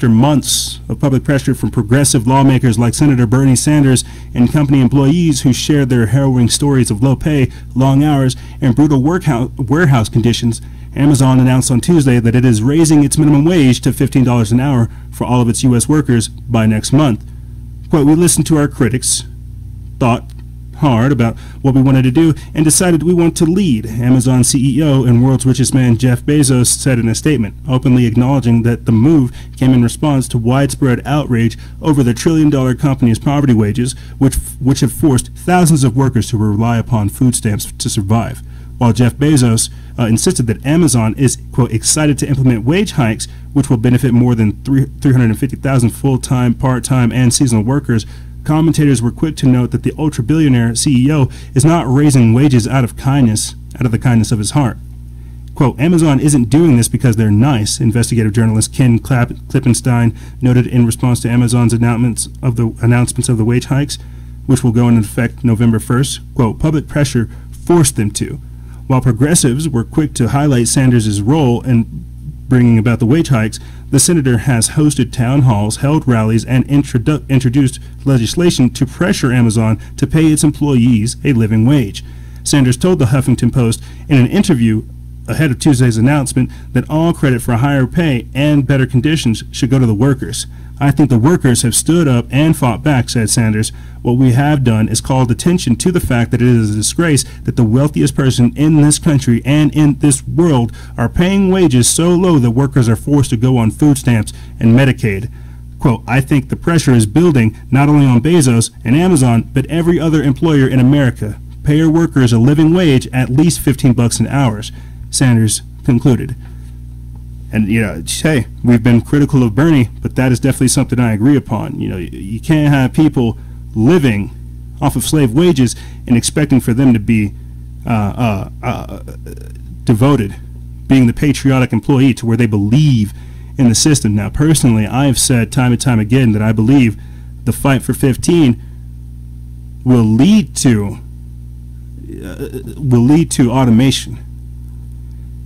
months of public pressure from progressive lawmakers like Senator Bernie Sanders and company employees who shared their harrowing stories of low pay, long hours, and brutal warehouse conditions, Amazon announced on Tuesday that it is raising its minimum wage to $15 an hour for all of its U.S. workers by next month. Quote, "We listened to our critics, thought hard about what we wanted to do, and decided we want to lead," Amazon CEO and world's richest man Jeff Bezos said in a statement, openly acknowledging that the move came in response to widespread outrage over the trillion-dollar company's poverty wages, which have forced thousands of workers to rely upon food stamps to survive. While Jeff Bezos insisted that Amazon is, quote, "excited to implement wage hikes, which will benefit more than 350,000 full-time, part-time, and seasonal workers," commentators were quick to note that the ultra-billionaire CEO is not raising wages out of the kindness of his heart. Quote, "Amazon isn't doing this because they're nice," investigative journalist Ken Klippenstein noted in response to Amazon's announcements of the wage hikes, which will go into effect November 1st. Quote, "Public pressure forced them to." While progressives were quick to highlight Sanders' role in bringing about the wage hikes, the senator has hosted town halls, held rallies, and introduced legislation to pressure Amazon to pay its employees a living wage. Sanders told the Huffington Post in an interview ahead of Tuesday's announcement that all credit for higher pay and better conditions should go to the workers. "I think the workers have stood up and fought back," said Sanders. "What we have done is called attention to the fact that it is a disgrace that the wealthiest person in this country and in this world are paying wages so low that workers are forced to go on food stamps and Medicaid." Quote, "I think the pressure is building not only on Bezos and Amazon, but every other employer in America. Pay your workers a living wage, at least $15 an hour," Sanders concluded. And, you know, hey, we've been critical of Bernie, but that is definitely something I agree upon. You know, you can't have people living off of slave wages and expecting for them to be devoted, being the patriotic employee to where they believe in the system. Now, personally, I have said time and time again that I believe the fight for 15 will lead to automation.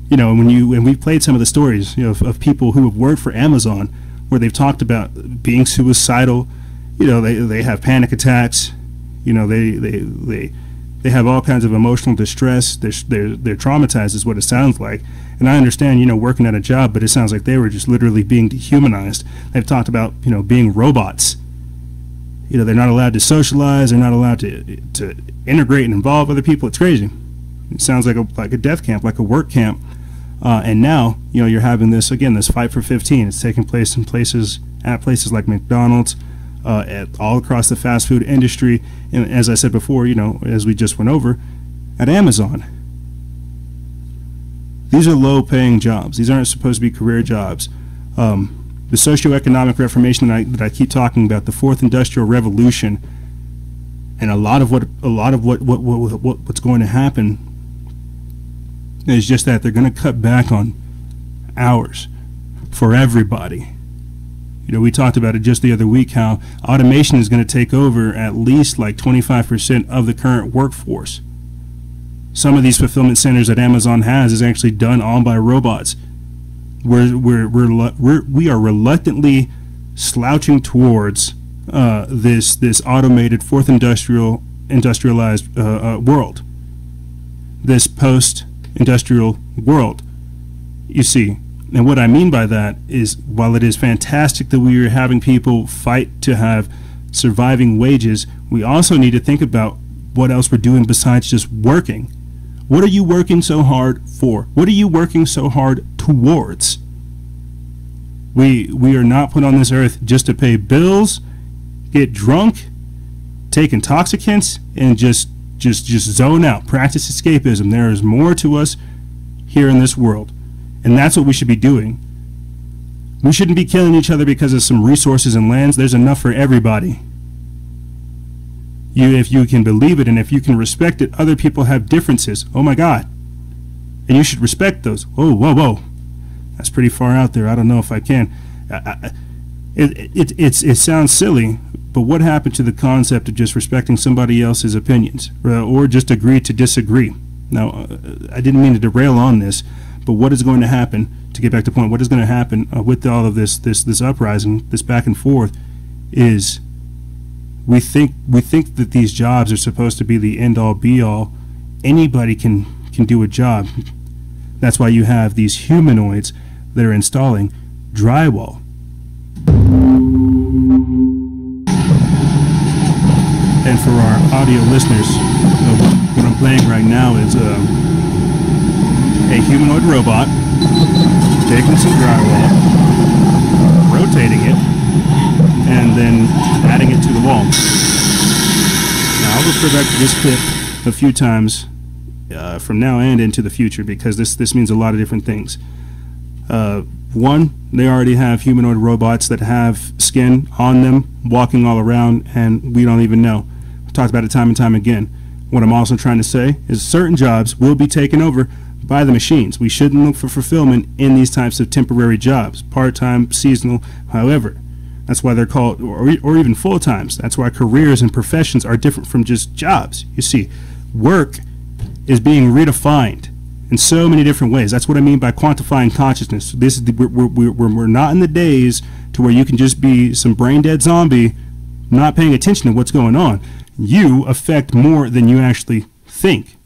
You know, when we played some of the stories, you know, of people who have worked for Amazon, where they've talked about being suicidal, you know, they have panic attacks, you know, they have all kinds of emotional distress. They're traumatized, is what it sounds like. And I understand, you know, working at a job, but it sounds like they were just literally being dehumanized. They've talked about, you know, being robots. You know, they're not allowed to socialize. They're not allowed to integrate and involve other people. It's crazy. It sounds like a death camp, like a work camp. And now, you know, you're having this fight for 15. It's taking place in places like McDonald's, all across the fast food industry, and as I said before, you know, as we just went over, at Amazon. These are low-paying jobs. These aren't supposed to be career jobs. The socioeconomic reformation that I keep talking about, the Fourth Industrial Revolution, and a lot of what's going to happen is just that they're going to cut back on hours for everybody. You know, we talked about it just the other week, how automation is going to take over at least like 25% of the current workforce. Some of these fulfillment centers that Amazon has is actually done all by robots. We are reluctantly slouching towards this automated fourth industrialized world, this post-industrial world. You see, and what I mean by that is, while it is fantastic that we are having people fight to have surviving wages, we also need to think about what else we're doing besides just working. What are you working so hard for? What are you working so hard towards? We are not put on this earth just to pay bills, get drunk, take intoxicants, and just zone out, practice escapism. There is more to us here in this world, and that's what we should be doing. We shouldn't be killing each other because of some resources and lands. There's enough for everybody. If you can believe it and if you can respect it, other people have differences. Oh my God. And you should respect those. Oh, whoa. That's pretty far out there. I don't know if I can. It sounds silly, but what happened to the concept of just respecting somebody else's opinions, or just agree to disagree? Now, I didn't mean to derail on this, but what is going to happen, to get back to the point, what is going to happen with all of this uprising, this back and forth, is we think that these jobs are supposed to be the end-all be-all. Anybody can do a job. That's why you have these humanoids that are installing drywall. And for our audio listeners, what I'm playing right now is a humanoid robot taking some drywall, rotating it, and then adding it to the wall. Now, I'll refer back to this clip a few times from now and into the future, because this means a lot of different things. One, they already have humanoid robots that have skin on them, walking all around, and we don't even know. I've talked about it time and time again. What I'm also trying to say is certain jobs will be taken over by the machines. We shouldn't look for fulfillment in these types of temporary jobs, part-time, seasonal, however. That's why they're called, or even full-times. That's why careers and professions are different from just jobs. You see, work is being redefined in so many different ways. That's what I mean by quantifying consciousness. This is we're not in the days to where you can just be some brain-dead zombie not paying attention to what's going on. You affect more than you actually think.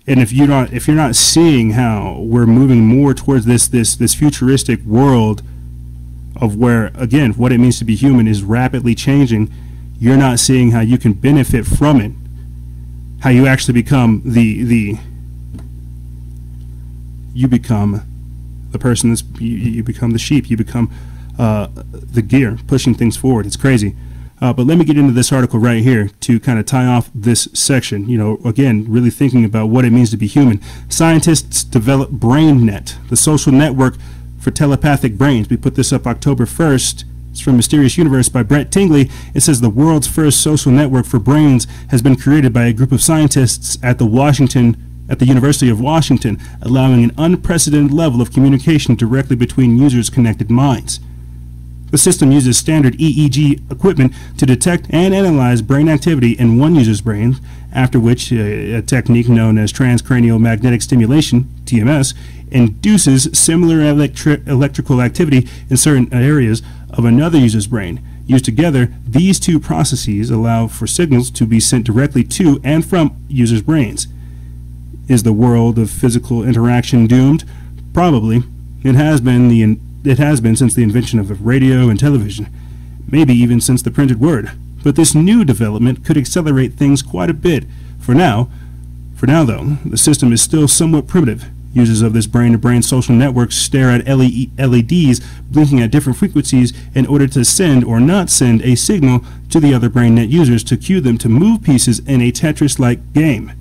And if you're not seeing how we're moving more towards this futuristic world of where, again, what it means to be human is rapidly changing, you're not seeing how you can benefit from it, how you actually become you become the person you become the sheep, you become the gear pushing things forward. It's crazy. But let me get into this article right here to kind of tie off this section. You know, again, really thinking about what it means to be human. Scientists develop BrainNet, the social network for telepathic brains. We put this up October 1st. It's from Mysterious Universe by Brett Tingley. It says the world's first social network for brains has been created by a group of scientists at the Washington at the University of Washington, allowing an unprecedented level of communication directly between users' connected minds. The system uses standard EEG equipment to detect and analyze brain activity in one user's brain, after which a technique known as transcranial magnetic stimulation, TMS, induces similar electrical activity in certain areas of another user's brain. Used together, these two processes allow for signals to be sent directly to and from users' brains. Is the world of physical interaction doomed? Probably. It has been since the invention of radio and television, maybe even since the printed word. But this new development could accelerate things quite a bit. For now though, the system is still somewhat primitive. Users of this brain-to-brain social network stare at LEDs blinking at different frequencies in order to send or not send a signal to the other BrainNet users to cue them to move pieces in a Tetris-like game.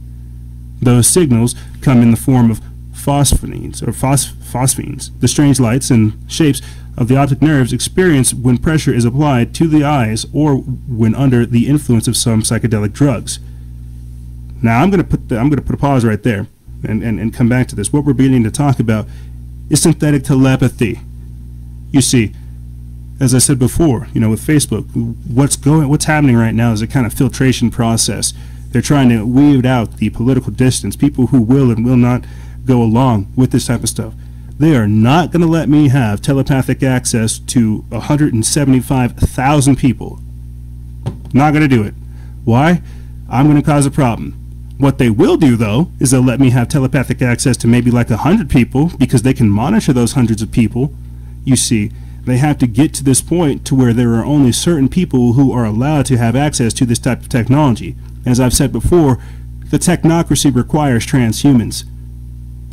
Those signals come in the form of phosphenes, the strange lights and shapes of the optic nerves experienced when pressure is applied to the eyes or when under the influence of some psychedelic drugs. Now I'm going to put a pause right there and come back to this. What we're beginning to talk about is synthetic telepathy. You see, as I said before, with Facebook, what's happening right now is a kind of filtration process. They're trying to weed out the political distance, people who will and will not go along with this type of stuff. They are not going to let me have telepathic access to 175,000 people. Not going to do it. Why? I'm going to cause a problem. What they will do, though, is they'll let me have telepathic access to maybe like 100 people, because they can monitor those hundreds of people. You see, they have to get to this point to where there are only certain people who are allowed to have access to this type of technology. As I've said before, the technocracy requires transhumans.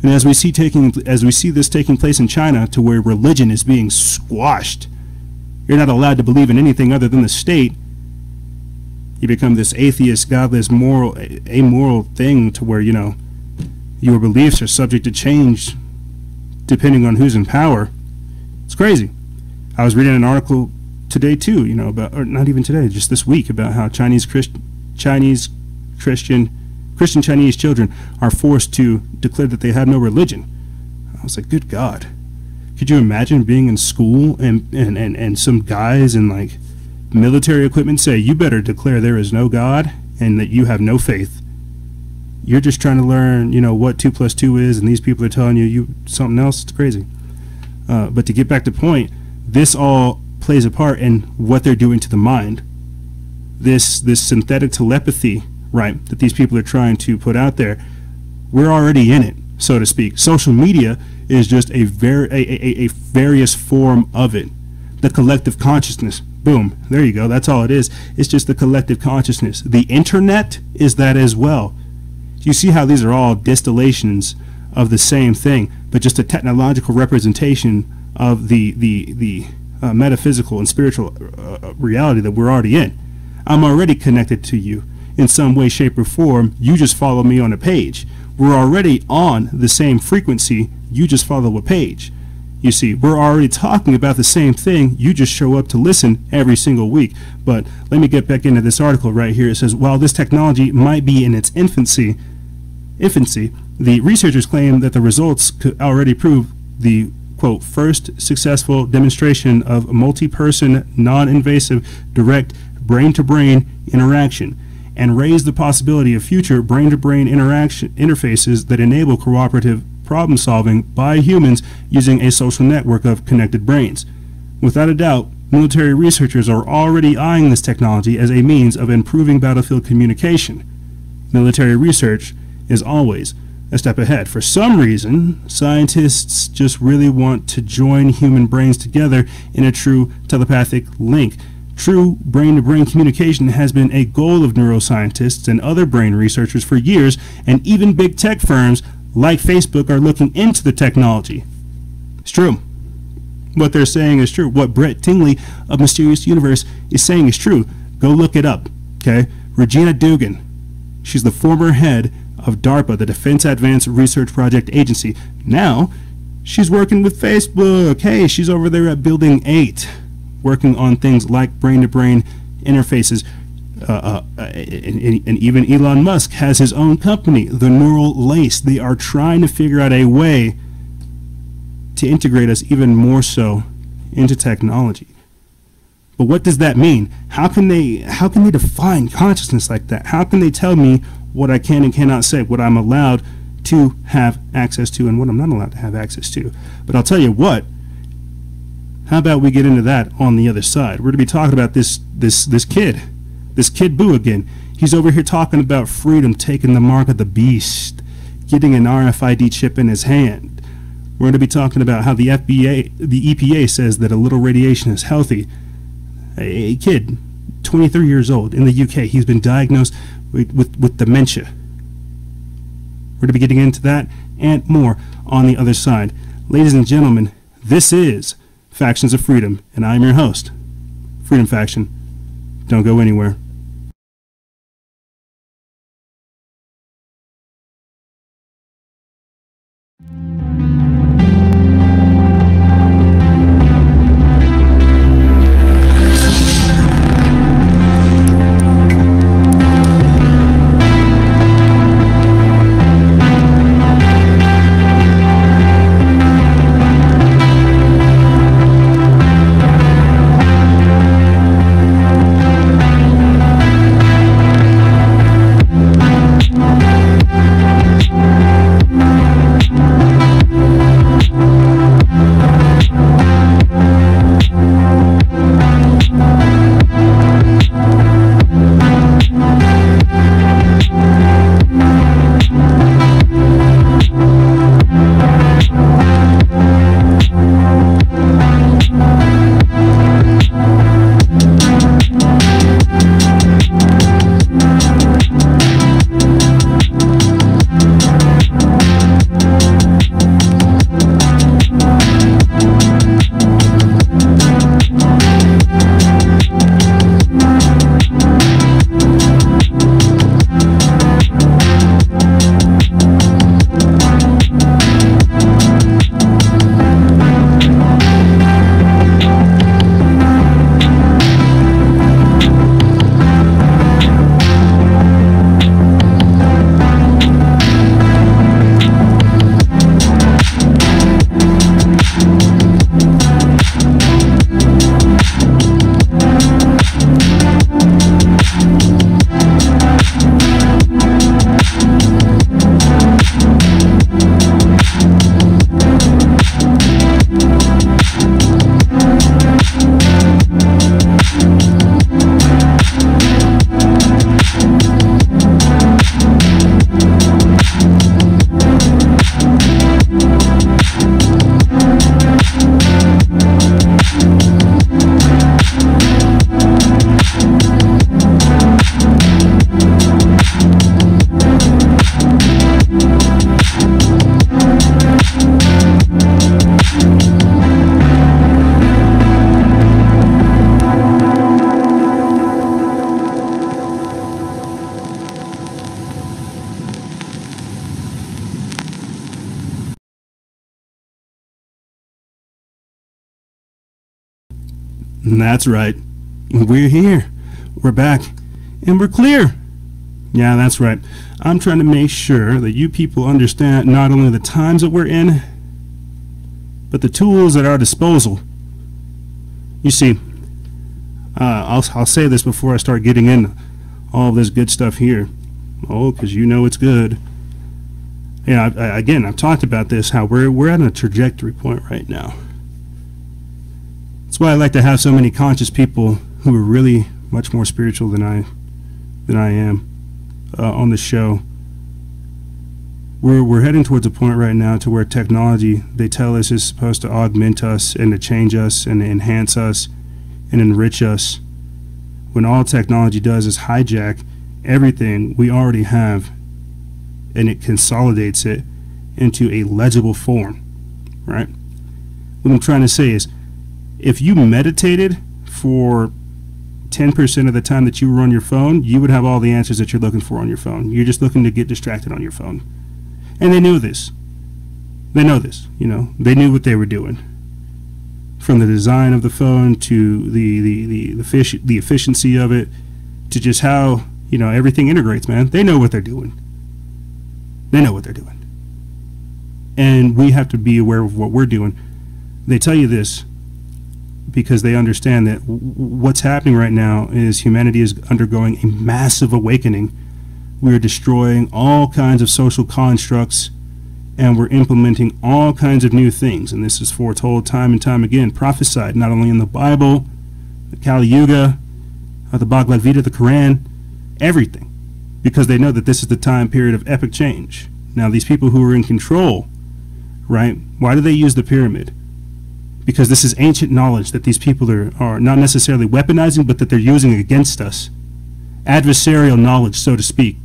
And as we see this taking place in China, to where religion is being squashed, you're not allowed to believe in anything other than the state. You become this atheist, godless, amoral thing to where, your beliefs are subject to change depending on who's in power. It's crazy. I was reading an article today too, about, or not even today, just this week, about how Christian Chinese children are forced to declare that they have no religion. I was like, good God. Could you imagine being in school and some guys in like military equipment say, you better declare there is no God and that you have no faith. You're just trying to learn, what 2 + 2 is, and these people are telling you something else. It's crazy. But to get back to point, this all plays a part in what they're doing to the mind. This synthetic telepathy, right, that these people are trying to put out there, we're already in it, so to speak. Social media is just a various form of it. The collective consciousness. Boom. There you go. That's all it is. It's just the collective consciousness. The internet is that as well. You see how these are all distillations of the same thing, but just a technological representation of the metaphysical and spiritual reality that we're already in. I'm already connected to you in some way, shape, or form. You just follow me on a page. We're already on the same frequency. You just follow a page. You see, we're already talking about the same thing. You just show up to listen every single week. But let me get back into this article right here. It says, while this technology might be in its infancy, the researchers claim that the results could already prove the, quote, first successful demonstration of multi-person, non-invasive, direct brain-to-brain interaction, and raise the possibility of future brain-to-brain interfaces that enable cooperative problem solving by humans using a social network of connected brains. Without a doubt, military researchers are already eyeing this technology as a means of improving battlefield communication. Military research is always a step ahead. For some reason, scientists just really want to join human brains together in a true telepathic link. True brain-to-brain communication has been a goal of neuroscientists and other brain researchers for years, and even big tech firms like Facebook are looking into the technology. It's true. What they're saying is true. What Brett Tingley of Mysterious Universe is saying is true. Go look it up, okay? Regina Dugan. She's the former head of DARPA, the Defense Advanced Research Project Agency. Now, she's working with Facebook. Hey, she's over there at Building 8, working on things like brain-to-brain interfaces. And even Elon Musk has his own company, the Neural Lace. They are trying to figure out a way to integrate us even more so into technology. But what does that mean? How can they define consciousness like that? How can they tell me what I can and cannot say, what I'm allowed to have access to and what I'm not allowed to have access to? But I'll tell you what, how about we get into that on the other side? We're going to be talking about this kid Boo again. He's over here talking about freedom, taking the mark of the beast, getting an RFID chip in his hand. We're going to be talking about how the EPA says that a little radiation is healthy. A kid, 23 years old, in the UK, he's been diagnosed with dementia. We're going to be getting into that and more on the other side. Ladies and gentlemen, this is Factions of Freedom, and I'm your host, Freedom Faction. Don't go anywhere. That's right. We're here. We're back. And we're clear. Yeah, that's right. I'm trying to make sure that you people understand not only the times that we're in, but the tools at our disposal. You see, I'll say this before I start getting in all of this good stuff here. Oh, because you know it's good. Yeah, again, I've talked about this, how we're at a trajectory point right now. That's why I like to have so many conscious people who are really much more spiritual than I am on the show. We're heading towards a point right now to where technology, they tell us, is supposed to augment us and to change us and enhance us and enrich us, when all technology does is hijack everything we already have and it consolidates it into a legible form, right? What I'm trying to say is, if you meditated for 10% of the time that you were on your phone, you would have all the answers that you're looking for on your phone. You're just looking to get distracted on your phone. And they knew this. They know this, you know. They knew what they were doing. From the design of the phone to the efficiency of it, to just how, you know, everything integrates, man. They know what they're doing. They know what they're doing. And we have to be aware of what we're doing. They tell you this because they understand that what's happening right now is humanity is undergoing a massive awakening. We're destroying all kinds of social constructs, and we're implementing all kinds of new things. And this is foretold time and time again, prophesied, not only in the Bible, the Kali Yuga, the Bhagavad Gita, the Quran, everything. Because they know that this is the time period of epic change. Now, these people who are in control, right, why do they use the pyramid? Because this is ancient knowledge that these people are not necessarily weaponizing, but that they're using against us. Adversarial knowledge, so to speak.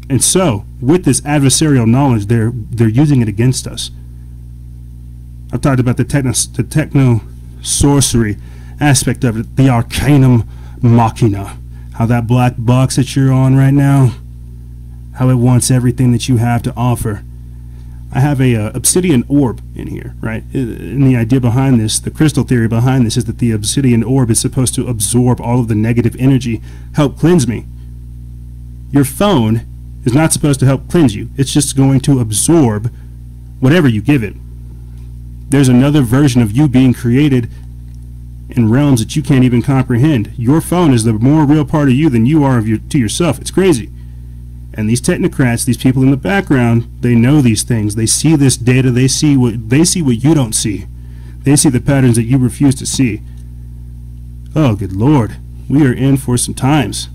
And so, with this adversarial knowledge, they're using it against us. I've talked about the techno-sorcery aspect of it, the arcanum machina, how that black box that you're on right now, how it wants everything that you have to offer. I have a obsidian orb in here, right? And the idea behind this, the crystal theory behind this, is that the obsidian orb is supposed to absorb all of the negative energy, help cleanse me. Your phone is not supposed to help cleanse you. It's just going to absorb whatever you give it. There's another version of you being created in realms that you can't even comprehend. Your phone is the more real part of you than you are to yourself. It's crazy. And these technocrats, these people in the background, they know these things. They see this data. They see what you don't see. They see the patterns that you refuse to see. Oh, good Lord, we are in for some times.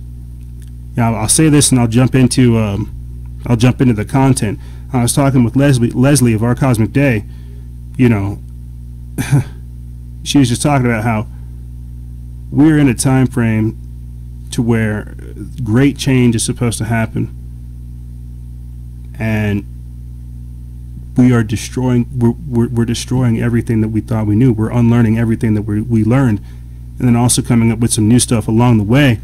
Now, I'll say this, and I'll jump into the content. I was talking with Leslie of Our Cosmic Day. You know, she was just talking about how we're in a time frame to where great change is supposed to happen. And we are destroying, we're destroying everything that we thought we knew. We're unlearning everything that we learned, and then also coming up with some new stuff along the way.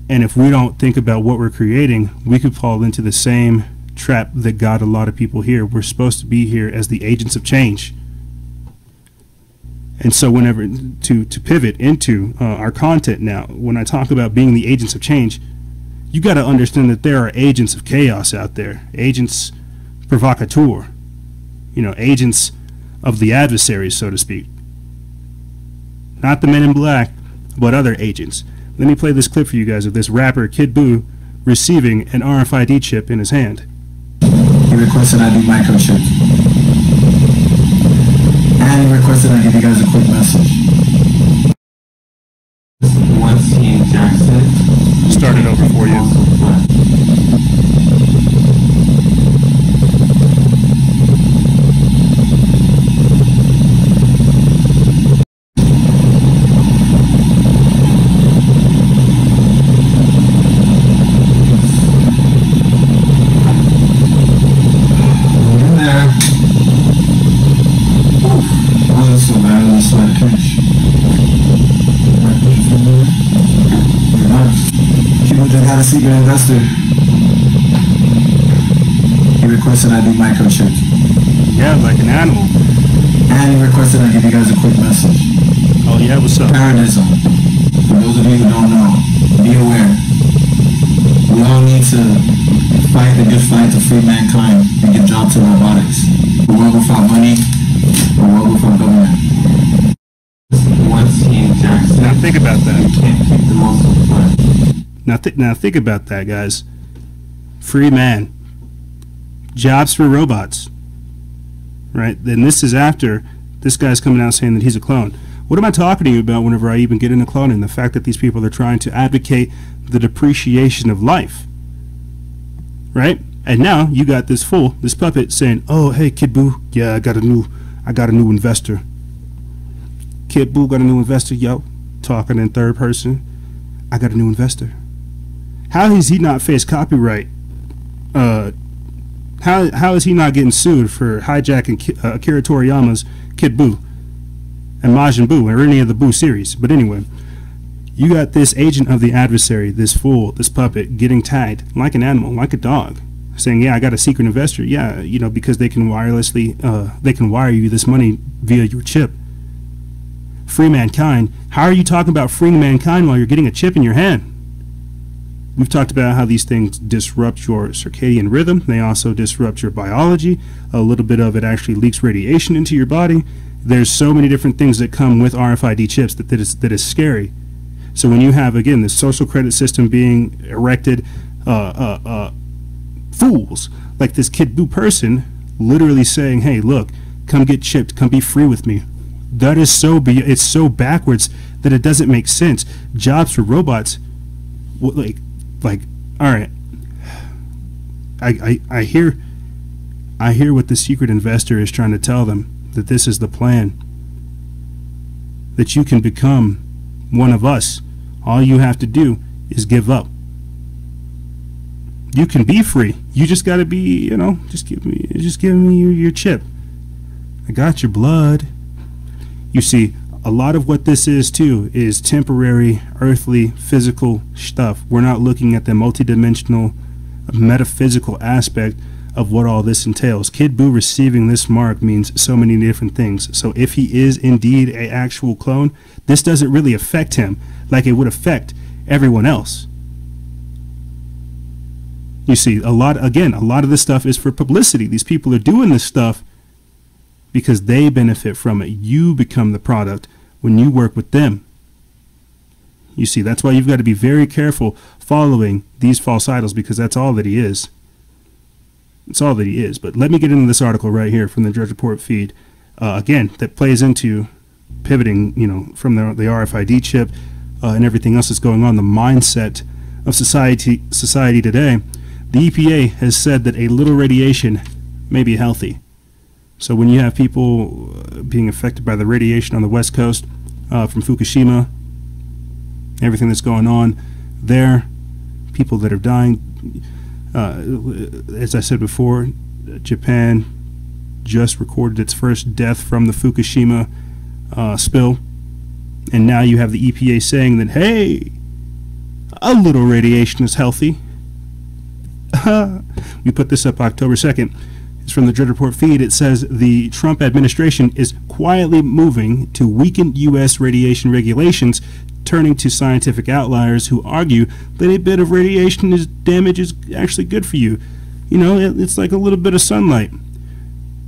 And if we don't think about what we're creating, we could fall into the same trap that got a lot of people here. We're supposed to be here as the agents of change. And so whenever, to pivot into our content now, when I talk about being the agents of change, you got to understand that there are agents of chaos out there, agents provocateur, you know, agents of the adversaries, so to speak. Not the men in black, but other agents. Let me play this clip for you guys of this rapper Kid Buu receiving an RFID chip in his hand. He requested I do microchip. And he requested I give you guys a quick message. Once he injects it, start it over for you. Got a secret investor. He requested I do microchip. Yeah, like an animal. And he requested I give you guys a quick message. Oh yeah, what's up? Paradism. For those of you who don't know, be aware. We all need to fight the good fight to free mankind and give job to robotics. A world without money, a world without government. Once he injects it, now think about that. You can't keep the muscle flat. Now think about that, guys. Free man. Jobs for robots. Right? Then this is after this guy's coming out saying that he's a clone. What am I talking to you about whenever I even get into cloning? The fact that these people are trying to advocate the depreciation of life. Right? And now you got this fool, this puppet saying, "Oh, hey, Kid Buu, yeah, I got a new investor. Kid Buu got a new investor, yo." Talking in third person. I got a new investor. How has he not faced copyright? How is he not getting sued for hijacking Akira Toriyama's Kid Buu and Majin Buu or any of the Buu series? But anyway, you got this agent of the adversary, this fool, this puppet, getting tagged like an animal, like a dog, saying, "Yeah, I got a secret investor." Yeah, you know, because they can wirelessly, they can wire you this money via your chip. free mankind. How are you talking about freeing mankind while you're getting a chip in your hand? We've talked about how these things disrupt your circadian rhythm. They also disrupt your biology. A little bit of it actually leaks radiation into your body. There's so many different things that come with RFID chips that is scary. So when you have, again, this social credit system being erected, fools like this Kid Boo person literally saying, hey, look, come get chipped, come be free with me. That is it's so backwards that it doesn't make sense. Jobs for robots, like, all right. I hear what the secret investor is trying to tell them, that this is the plan, that you can become one of us. All you have to do is give up. You can be free. You just got to be, just give me your chip. I got your blood. You see, a lot of what this is too is temporary, earthly, physical stuff. We're not looking at the multidimensional, metaphysical aspect of what all this entails. Kid Boo receiving this mark means so many different things. So if he is indeed an actual clone, this doesn't really affect him like it would affect everyone else. You see, a lot of this stuff is for publicity. These people are doing this stuff because they benefit from it. You become the product when you work with them. You see, that's why you've got to be very careful following these false idols, because that's all that he is. It's all that he is. But let me get into this article right here from the Drudge Report feed. Again, that plays into pivoting, from the RFID chip and everything else that's going on, the mindset of society today. The EPA has said that a little radiation may be healthy. So when you have people being affected by the radiation on the West Coast from Fukushima, everything that's going on there, people that are dying, as I said before, Japan just recorded its first death from the Fukushima spill, and now you have the EPA saying that, hey, a little radiation is healthy. We put this up October 2nd. It's from the Drudge Report feed. It says the Trump administration is quietly moving to weaken U.S. radiation regulations, turning to scientific outliers who argue that a bit of radiation damage is actually good for you. It's like a little bit of sunlight.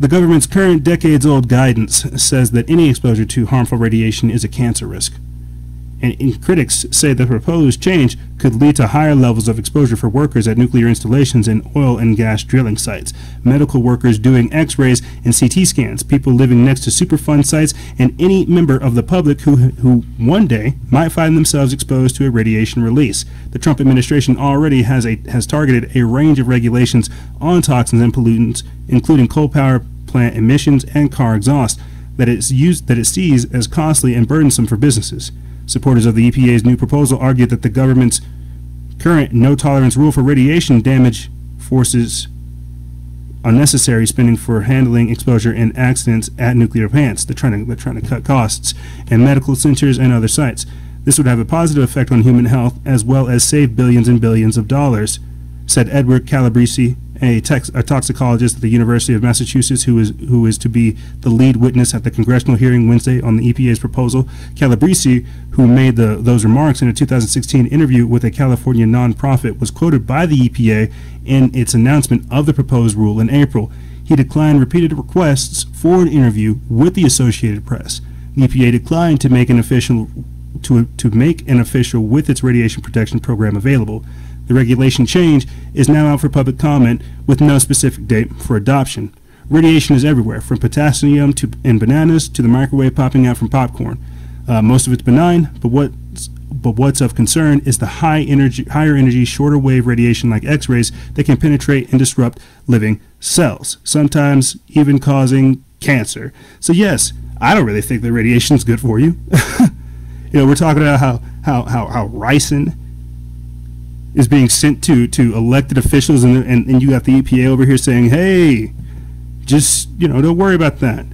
The government's current decades-old guidance says that any exposure to harmful radiation is a cancer risk. And critics say the proposed change could lead to higher levels of exposure for workers at nuclear installations and oil and gas drilling sites, medical workers doing x-rays and CT scans, people living next to Superfund sites, and any member of the public who one day might find themselves exposed to a radiation release. The Trump administration already has targeted a range of regulations on toxins and pollutants, including coal power plant emissions and car exhaust, that it sees as costly and burdensome for businesses. Supporters of the EPA's new proposal argued that the government's current no-tolerance rule for radiation damage forces unnecessary spending for handling exposure and accidents at nuclear plants. They're trying to cut costs and medical centers and other sites. This would have a positive effect on human health as well as save billions and billions of dollars, said Edward Calabrese, a toxicologist at the University of Massachusetts who is to be the lead witness at the congressional hearing Wednesday on the EPA's proposal. Calabrese, who made those remarks in a 2016 interview with a California nonprofit, was quoted by the EPA in its announcement of the proposed rule in April. He declined repeated requests for an interview with the Associated Press. The EPA declined to make an official with its radiation protection program available. The regulation change is now out for public comment with no specific date for adoption. Radiation is everywhere, from potassium in bananas to the microwave popping out from popcorn. Most of it's benign, but what's of concern is the higher energy, shorter wave radiation like X-rays that can penetrate and disrupt living cells, sometimes even causing cancer. So yes, I don't really think that radiation is good for you. We're talking about how ricin is being sent to elected officials, and you got the EPA over here saying, hey, just, don't worry about that.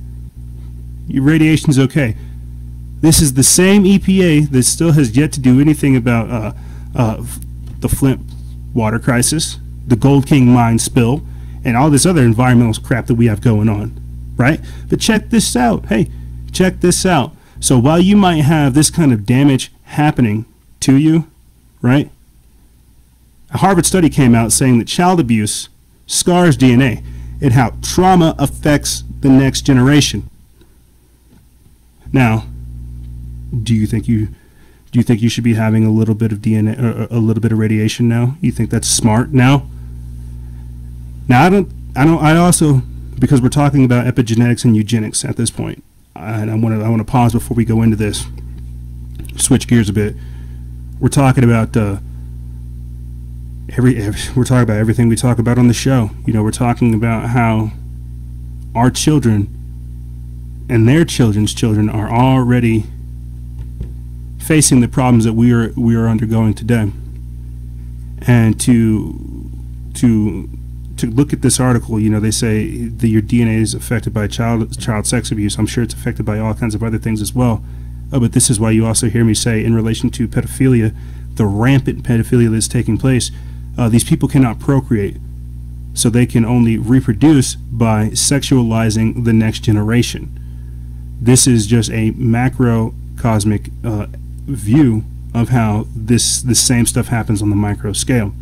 Your radiation's okay. This is the same EPA that still has yet to do anything about the Flint water crisis, the Gold King mine spill, and all this other environmental crap that we have going on, right? But check this out. Hey, check this out. So while you might have this kind of damage happening to you, right? A Harvard study came out saying that child abuse scars DNA and how trauma affects the next generation. Now, do you think you should be having a little bit of DNA or a little bit of radiation now? You think that's smart now? Now I also, because we're talking about epigenetics and eugenics at this point, and I want to pause before we go into this. Switch gears a bit. We're talking about we're talking about everything we talk about on the show. You know, we're talking about how our children and their children's children are already facing the problems that we are undergoing today. And to look at this article, you know, they say that your DNA is affected by child sex abuse. I'm sure it's affected by all kinds of other things as well. But this is why you also hear me say, in relation to pedophilia, the rampant pedophilia that's taking place, these people cannot procreate, so they can only reproduce by sexualizing the next generation. This is just a macrocosmic view of how this same stuff happens on the micro scale.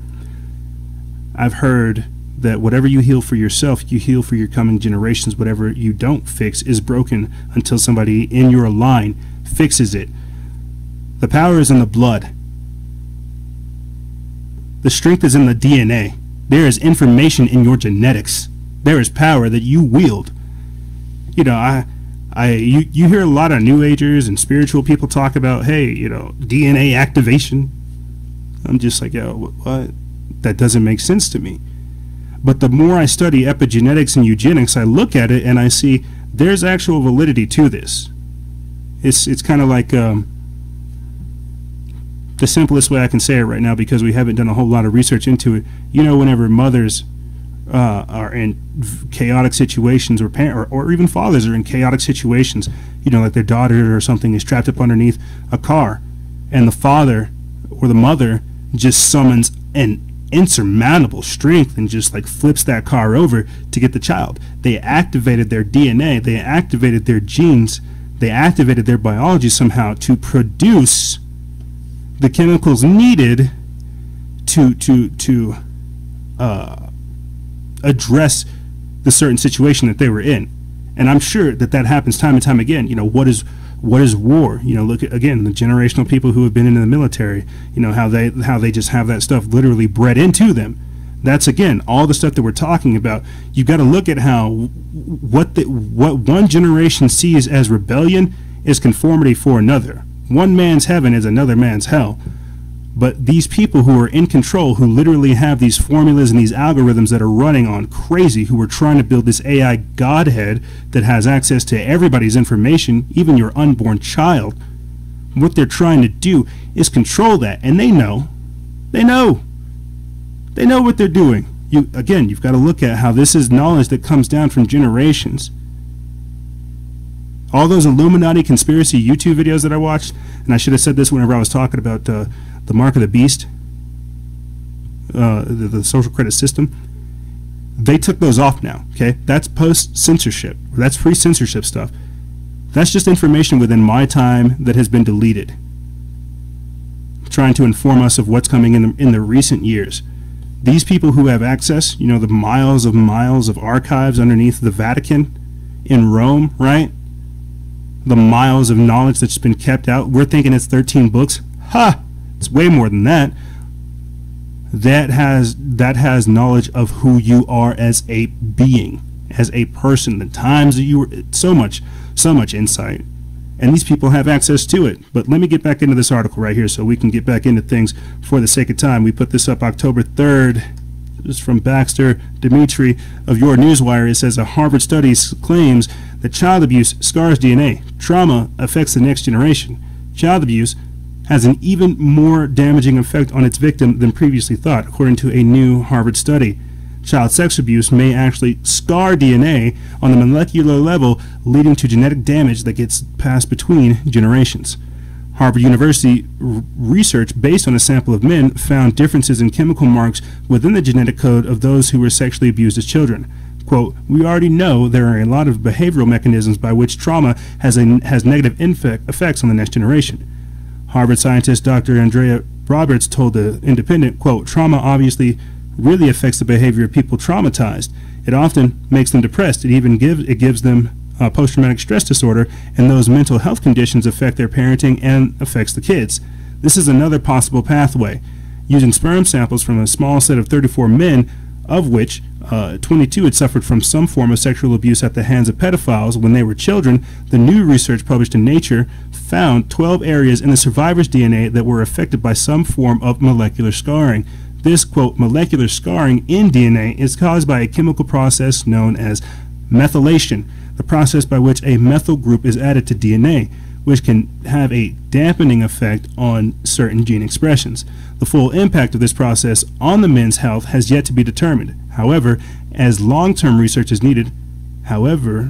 I've heard that whatever you heal for yourself, you heal for your coming generations. Whatever you don't fix is broken until somebody in your line fixes it. The power is in the blood. The strength is in the DNA. There is information in your genetics. There is power that you wield. You know, you hear a lot of New Agers and spiritual people talk about, hey, you know, DNA activation. I'm just like, yo, what? That doesn't make sense to me. But the more I study epigenetics and eugenics, I look at it and I see there's actual validity to this. It's kind of like the simplest way I can say it right now, because we haven't done a whole lot of research into it. You know, whenever mothers are in chaotic situations, or even fathers are in chaotic situations, you know, like their daughter or something is trapped up underneath a car, and the father or the mother just summons an insurmountable strength and just like flips that car over to get the child. They activated their DNA, they activated their genes, they activated their biology somehow to produce the chemicals needed to address the certain situation that they were in. And I'm sure that happens time and time again. You know, what is war? You know, look at, again, the generational people who have been in the military, you know, how they just have that stuff literally bred into them. That's, again, all the stuff that we're talking about. You've got to look at how what one generation sees as rebellion is conformity for another. One man's heaven is another man's hell. But these people who are in control, who literally have these formulas and these algorithms that are running on crazy, who are trying to build this AI godhead that has access to everybody's information, even your unborn child, what they're trying to do is control that. And they know what they're doing. Again, you've got to look at how this is knowledge that comes down from generations. All those Illuminati conspiracy YouTube videos that I watched, and I should have said this whenever I was talking about the mark of the beast, the social credit system, they took those off now, okay? That's post-censorship. That's pre-censorship stuff. That's just information within my time that has been deleted, trying to inform us of what's coming in the recent years. These people who have access, you know, the miles of archives underneath the Vatican in Rome, right? The miles of knowledge that's been kept out. We're thinking it's 13 books. Ha! It's way more than that. That has knowledge of who you are as a being, as a person, the times that you were, so much insight. And these people have access to it. But let me get back into this article right here so we can get back into things for the sake of time. We put this up October 3rd. This is from Baxter Dimitri of Your Newswire. It says a Harvard study claims that child abuse scars DNA. Trauma affects the next generation. Child abuse has an even more damaging effect on its victim than previously thought, according to a new Harvard study. Child sex abuse may actually scar DNA on the molecular level, leading to genetic damage that gets passed between generations. Harvard University research based on a sample of men found differences in chemical marks within the genetic code of those who were sexually abused as children. quote, "We already know there are a lot of behavioral mechanisms by which trauma has negative effects on the next generation." Harvard scientist Dr. Andrea Roberts told The Independent, quote, "Trauma obviously really affects the behavior of people traumatized. It often makes them depressed. It gives them post-traumatic stress disorder, and those mental health conditions affect their parenting and affects the kids. This is another possible pathway. Using sperm samples from a small set of 34 men, of which 22 had suffered from some form of sexual abuse at the hands of pedophiles when they were children, the new research published in Nature found 12 areas in the survivor's DNA that were affected by some form of molecular scarring. This, quote, molecular scarring in DNA is caused by a chemical process known as methylation, the process by which a methyl group is added to DNA, which can have a dampening effect on certain gene expressions. The full impact of this process on the men's health has yet to be determined. However, as long-term research is needed, however,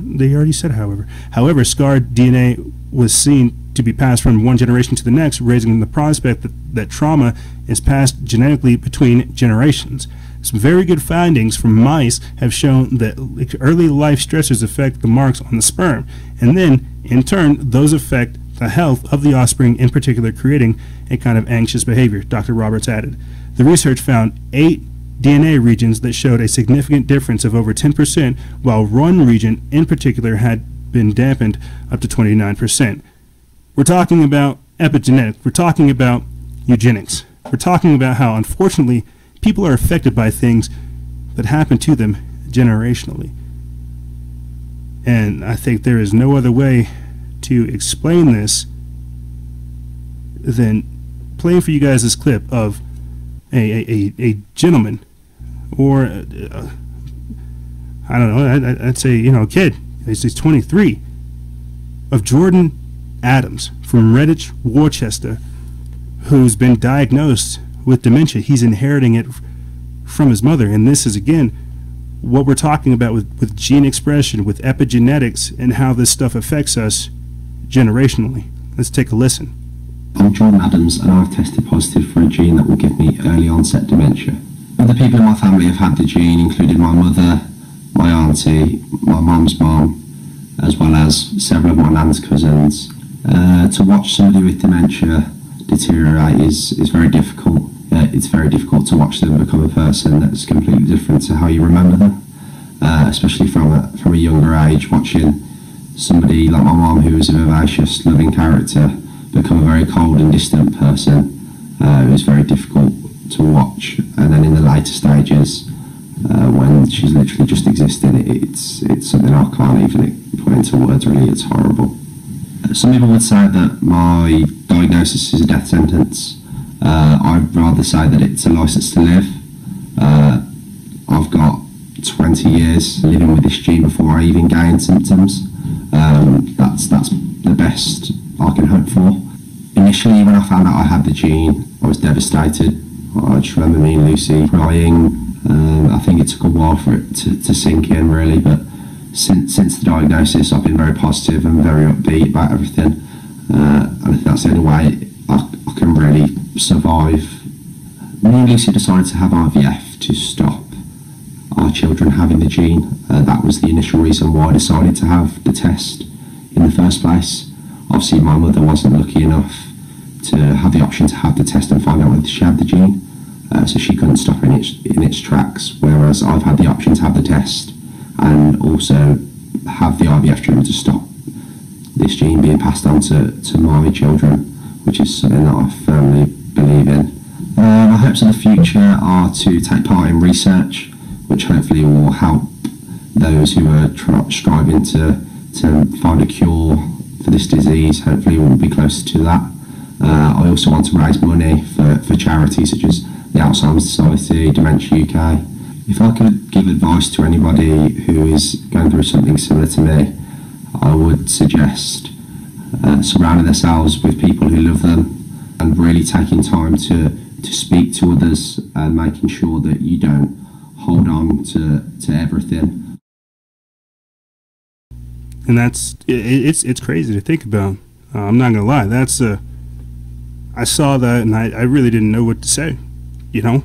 scarred DNA was seen to be passed from one generation to the next, raising the prospect that trauma is passed genetically between generations. Some very good findings from mice have shown that early life stressors affect the marks on the sperm, and then, in turn, those affect the health of the offspring, in particular creating a kind of anxious behavior, Dr. Roberts added. The research found 8 DNA regions that showed a significant difference of over 10%, while one region in particular had been dampened up to 29%. We're talking about epigenetics. We're talking about eugenics. We're talking about how, unfortunately, people are affected by things that happen to them generationally. And I think there is no other way to explain this than playing for you guys this clip of a gentleman, or I don't know, I'd say, you know, a kid, he's 23, of Jordan Adams from Redditch, Worcester, who's been diagnosed with dementia. He's inheriting it from his mother, and this is, again, what we're talking about with gene expression, with epigenetics, and how this stuff affects us generationally. Let's take a listen. I'm Jordan Adams, and I've tested positive for a gene that will give me early onset dementia. Other people in my family have had the gene, including my mother, my auntie, my mum's mum, as well as several of my nan's cousins. To watch somebody with dementia deteriorate is very difficult. It's very difficult to watch them become a person that's completely different to how you remember them, especially from a younger age. Watching somebody like my mum, who was a vivacious, loving character, become a very cold and distant person, it was very difficult to watch. And then in the later stages, when she's literally just existing, it's something I can't even put into words, really. It's horrible. Some people would say that my diagnosis is a death sentence. I'd rather say that it's a license to live. I've got 20 years living with this gene before I even gain symptoms. That's the best I can hope for. Initially, when I found out I had the gene, I was devastated. I just remember me and Lucy crying. I think it took a while for it to sink in, really, but since the diagnosis, I've been very positive and very upbeat about everything. And I think that's the only way I can really survive. Me and Lucy decided to have IVF to stop our children having the gene. That was the initial reason why I decided to have the test in the first place. Obviously, my mother wasn't lucky enough to have the option to have the test and find out whether she had the gene, so she couldn't stop in its tracks, whereas I've had the option to have the test and also have the IVF treatment to stop this gene being passed on to my children, which is something that I firmly believe in. My hopes in the future are to take part in research, which hopefully will help those who are striving to find a cure for this disease. Hopefully we'll be closer to that. I also want to raise money for charities such as the Alzheimer's Society, Dementia UK. If I could give advice to anybody who is going through something similar to me, I would suggest surrounding themselves with people who love them and really taking time to speak to others and making sure that you don't hold on to everything. And it's crazy to think about. I'm not gonna lie. I saw that and I really didn't know what to say. You know,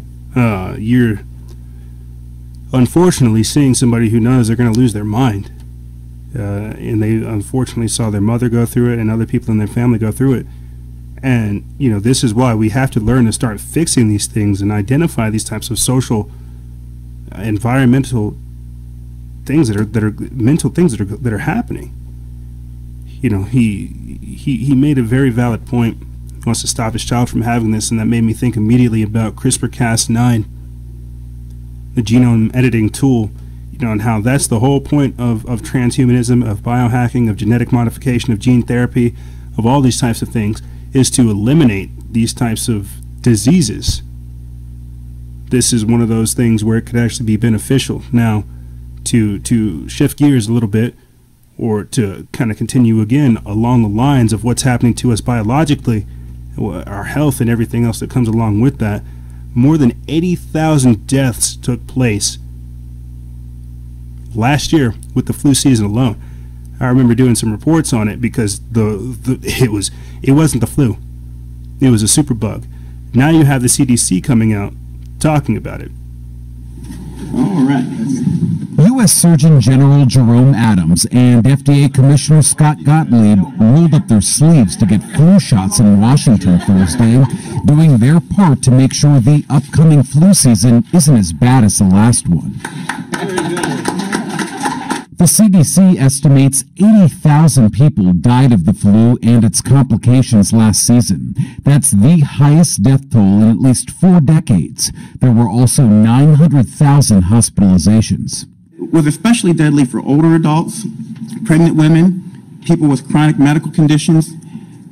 unfortunately seeing somebody who knows they're going to lose their mind. And they unfortunately saw their mother go through it and other people in their family go through it. And, this is why we have to learn to start fixing these things and identify these types of social, environmental things that are mental things that are happening. He made a very valid point. He wants to stop his child from having this, and that made me think immediately about CRISPR-Cas9, the genome editing tool, and how that's the whole point of transhumanism, of biohacking, of genetic modification, of gene therapy, of all these types of things, is to eliminate these types of diseases. This is one of those things where it could actually be beneficial. Now, to shift gears a little bit, or to kind of continue again along the lines of what's happening to us biologically, our health and everything else that comes along with that, more than 80,000 deaths took place last year with the flu season alone. I remember doing some reports on it because it wasn't the flu, it was a superbug. Now you have the CDC coming out talking about it. All right. U.S. Surgeon General Jerome Adams and FDA Commissioner Scott Gottlieb rolled up their sleeves to get flu shots in Washington Thursday, doing their part to make sure the upcoming flu season isn't as bad as the last one. The CDC estimates 80,000 people died of the flu and its complications last season. That's the highest death toll in at least 4 decades. There were also 900,000 hospitalizations. It was especially deadly for older adults, pregnant women, people with chronic medical conditions,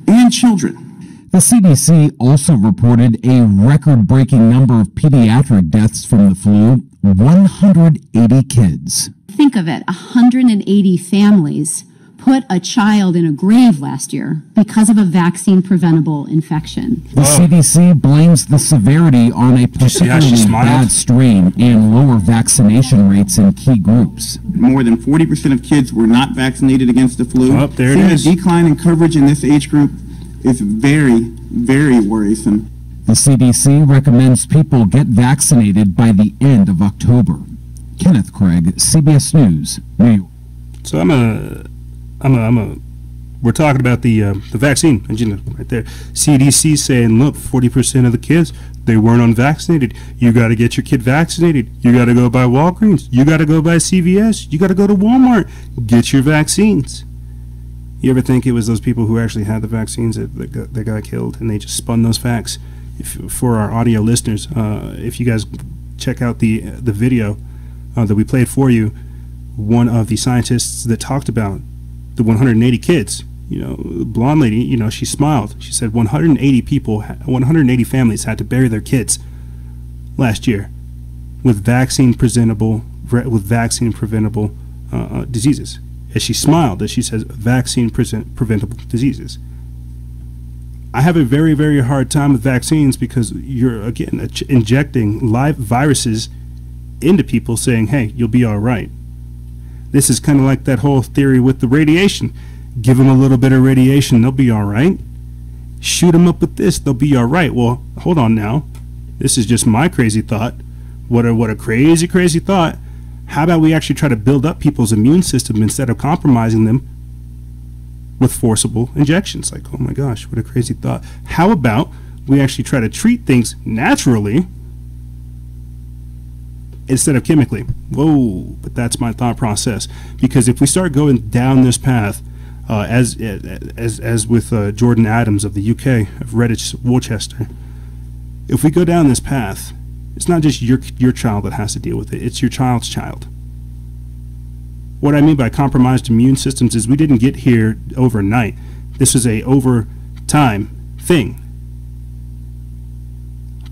and children. The CDC also reported a record-breaking number of pediatric deaths from the flu, 180 kids. Think of it, 180 families put a child in a grave last year because of a vaccine-preventable infection. The CDC blames the severity on a particularly bad strain and lower vaccination rates in key groups. More than 40% of kids were not vaccinated against the flu. Oh, there it is. The decline in coverage in this age group is very, very worrisome. The CDC recommends people get vaccinated by the end of October. Kenneth Craig, CBS News, New York. So we're talking about the vaccine agenda right there. CDC saying, look, 40% of the kids, they weren't unvaccinated. You got to get your kid vaccinated. You got to go by Walgreens. You got to go by CVS. You got to go to Walmart. Get your vaccines. You ever think it was those people who actually had the vaccines that got killed, and they just spun those facts? For our audio listeners, if you guys check out the video that we played for you, one of the scientists that talked about the 180 kids, the blonde lady, she smiled. She said 180 families had to bury their kids last year with vaccine-preventable diseases. As she smiled, as she says, vaccine-preventable diseases. I have a very, very hard time with vaccines because you're, again, injecting live viruses into people saying, hey, you'll be all right. This is kind of like that whole theory with the radiation. Give them a little bit of radiation, they'll be all right. Shoot them up with this, they'll be all right. Well, hold on now. This is just my crazy thought. What a crazy, crazy thought. How about we actually try to build up people's immune system instead of compromising them with forcible injections? Like, oh my gosh, what a crazy thought. How about we actually try to treat things naturally instead of chemically? Whoa, but that's my thought process. Because if we start going down this path, as with Jordan Adams of the UK, of Redditch Woolchester, if we go down this path, it's not just your child that has to deal with it, it's your child's child. What I mean by compromised immune systems is we didn't get here overnight. This is a over time thing.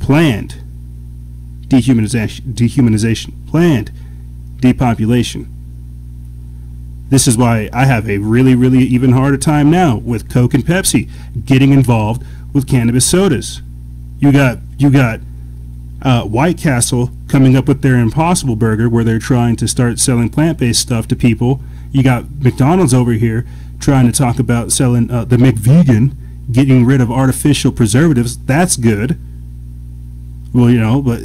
Planned dehumanization, planned depopulation. This is why I have a really, really even harder time now with Coke and Pepsi getting involved with cannabis sodas. You got White Castle coming up with their Impossible Burger, where they're trying to start selling plant-based stuff to people. You got McDonald's over here trying to talk about selling the McVegan, getting rid of artificial preservatives. That's good. Well, you know, but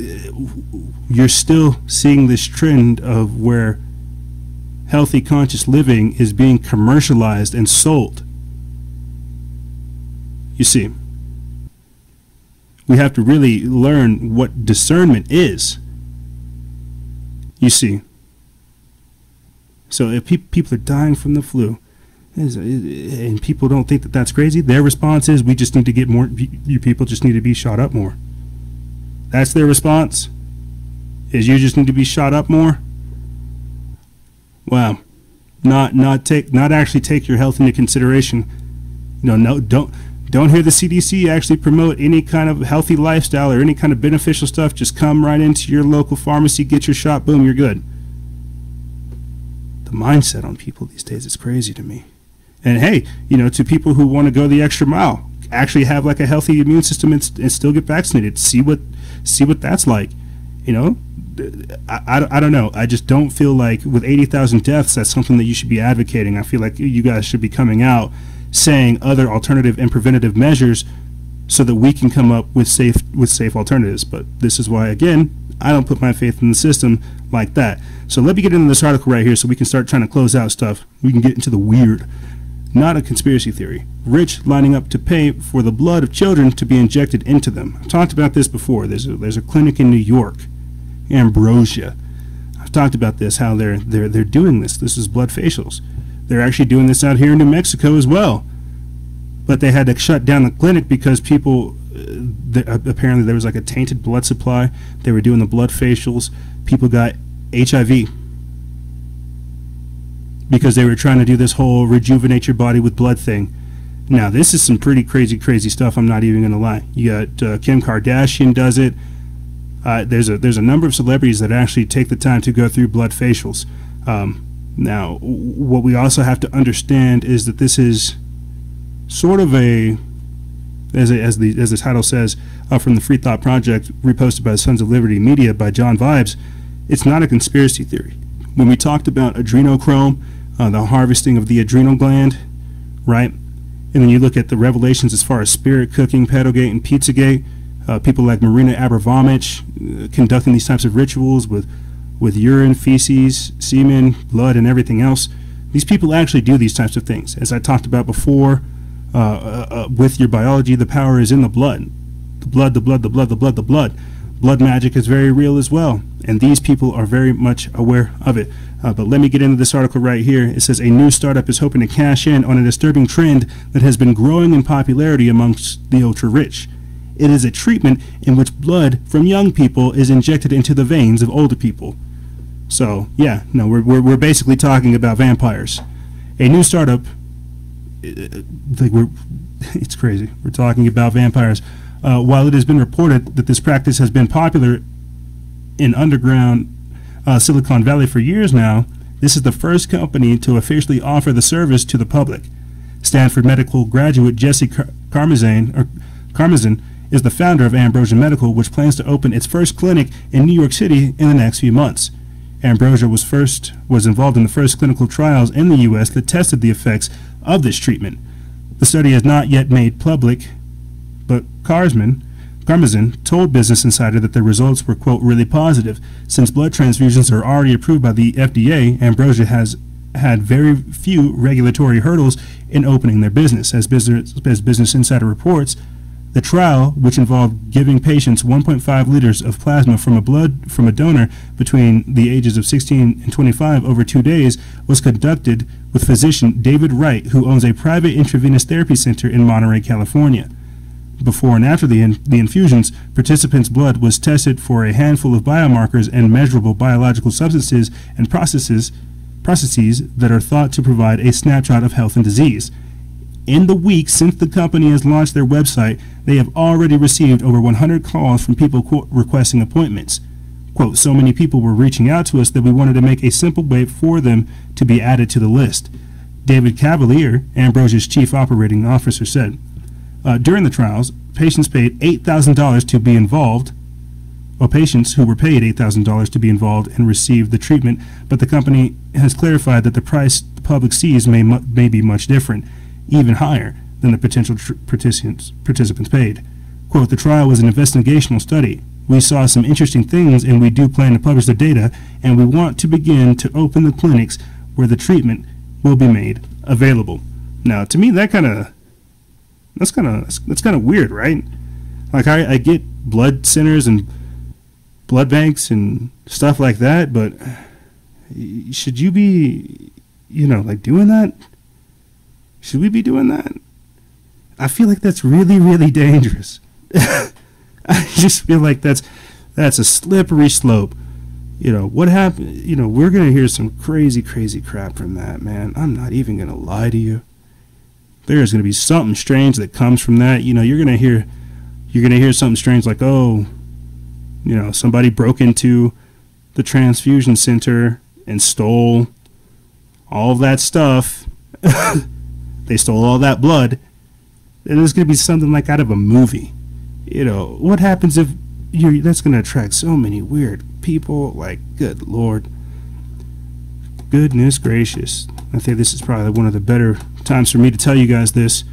you're still seeing this trend of where healthy, conscious living is being commercialized and sold. You see, we have to really learn what discernment is. You see. So if people are dying from the flu, and people don't think that that's crazy, their response is, we just need to get more, you people just need to be shot up more. That's their response, is you just need to be shot up more. Wow. Not actually take your health into consideration. No, don't hear the CDC actually promote any kind of healthy lifestyle or any kind of beneficial stuff. Just come right into your local pharmacy, get your shot, boom, you're good. The mindset on people these days is crazy to me. And hey, you know, to people who want to go the extra mile, actually have like a healthy immune system and still get vaccinated, see what that's like. You know, I don't know. I just don't feel like with 80,000 deaths, that's something that you should be advocating. I feel like you guys should be coming out saying other alternative and preventative measures so that we can come up with safe alternatives. But this is why, again, I don't put my faith in the system like that. So let me get into this article right here so we can start trying to close out stuff. We can get into the weird. Not a conspiracy theory. Rich lining up to pay for the blood of children to be injected into them. I've talked about this before. There's a clinic in New York, Ambrosia. I've talked about this, how they're doing this. This is blood facials. They're actually doing this out here in New Mexico as well. But they had to shut down the clinic because people, apparently there was like a tainted blood supply. They were doing the blood facials. People got HIV because they were trying to do this whole rejuvenate your body with blood thing. Now, this is some pretty crazy stuff. I'm not even going to lie. You got Kim Kardashian does it. There's a number of celebrities that actually take the time to go through blood facials. Now, what we also have to understand is that this is sort of as the title says, from the Free Thought Project, reposted by Sons of Liberty Media by John Vibes. It's not a conspiracy theory. When we talked about adrenochrome, the harvesting of the adrenal gland, right? And then you look at the revelations as far as spirit cooking, pedogate, and Pizzagate, people like Marina Abramovich conducting these types of rituals with urine, feces, semen, blood, and everything else. These people actually do these types of things. As I talked about before, with your biology, the power is in the blood. The blood. Blood magic is very real as well, and these people are very much aware of it. But let me get into this article right here. It says a new startup is hoping to cash in on a disturbing trend that has been growing in popularity amongst the ultra-rich. It is a treatment in which blood from young people is injected into the veins of older people. So, yeah, no, we're basically talking about vampires. A new startup, it's crazy. We're talking about vampires. While it has been reported that this practice has been popular in underground Silicon Valley for years now, this is the first company to officially offer the service to the public. Stanford medical graduate Jesse Karmazin is the founder of Ambrosia Medical, which plans to open its first clinic in New York City in the next few months. Ambrosia was involved in the first clinical trials in the U.S. that tested the effects of this treatment. The study has not yet made public, but Karmazin told Business Insider that the results were, quote, really positive. Since blood transfusions are already approved by the FDA, Ambrosia has had very few regulatory hurdles in opening their business. As Business Insider reports, the trial, which involved giving patients 1.5 liters of plasma from a donor between the ages of 16 and 25 over 2 days, was conducted with physician David Wright, who owns a private intravenous therapy center in Monterey, California. Before and after the infusions, participants' blood was tested for a handful of biomarkers and measurable biological substances and processes that are thought to provide a snapshot of health and disease. In the week since the company has launched their website, they have already received over 100 calls from people, quote, requesting appointments. Quote, so many people were reaching out to us that we wanted to make a simple way for them to be added to the list. David Cavalier, Ambrosia's chief operating officer, said, during the trials, patients paid $8,000 to be involved, or patients who were paid $8,000 to be involved and received the treatment, but the company has clarified that the price the public sees may be much different, even higher than the potential participants paid. Quote, the trial was an investigational study. we saw some interesting things, and we do plan to publish the data, and we want to begin to open the clinics where the treatment will be made available. Now, to me, that's kind of weird, right? Like, I get blood centers and blood banks and stuff like that, but should you be, like, doing that? Should we be doing that? I feel like that's really, really dangerous. I just feel like that's a slippery slope. What happened? We're going to hear some crazy, crazy crap from that, man. I'm not even going to lie to you. There's going to be something strange that comes from that. You're going to hear something strange like, oh, somebody broke into the transfusion center and stole all of that stuff. They stole all that blood. And it's going to be something like out of a movie. What happens if that's going to attract so many weird people? Like, good Lord. Goodness gracious. I think this is probably one of the better times for me to tell you guys this.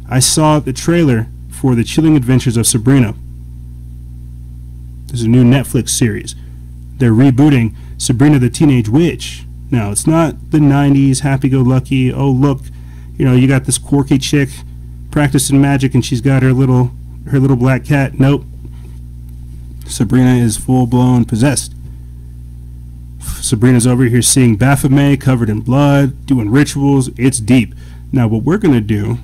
I saw the trailer for The Chilling Adventures of Sabrina. There's a new Netflix series. They're rebooting Sabrina the Teenage Witch. Now, it's not the 90s happy-go-lucky, oh, look, you got this quirky chick practicing magic and she's got her little black cat. Nope. Sabrina is full-blown possessed. Sabrina's over here seeing Baphomet covered in blood, doing rituals. It's deep. Now, what we're going to do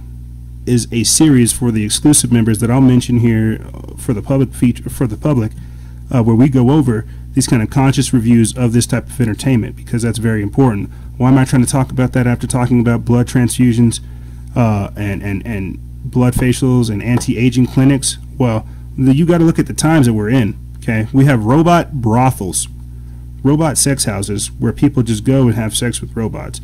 is a series for the exclusive members that I'll mention here for the public where we go over these kind of conscious reviews of this type of entertainment, because that's very important. Why am I trying to talk about that after talking about blood transfusions and blood facials and anti-aging clinics? Well, you got to look at the times that we're in. Okay, we have robot brothels, robot sex houses where people just go and have sex with robots.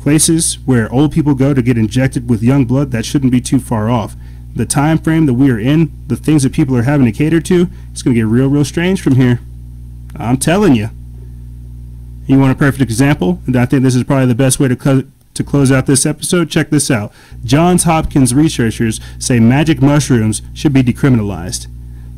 Places where old people go to get injected with young blood. That shouldn't be too far off. The time frame that we are in, the things that people are having to cater to, it's going to get real, real strange from here. I'm telling you. You want a perfect example? And I think this is probably the best way to close out this episode. Check this out. Johns Hopkins researchers say magic mushrooms should be decriminalized.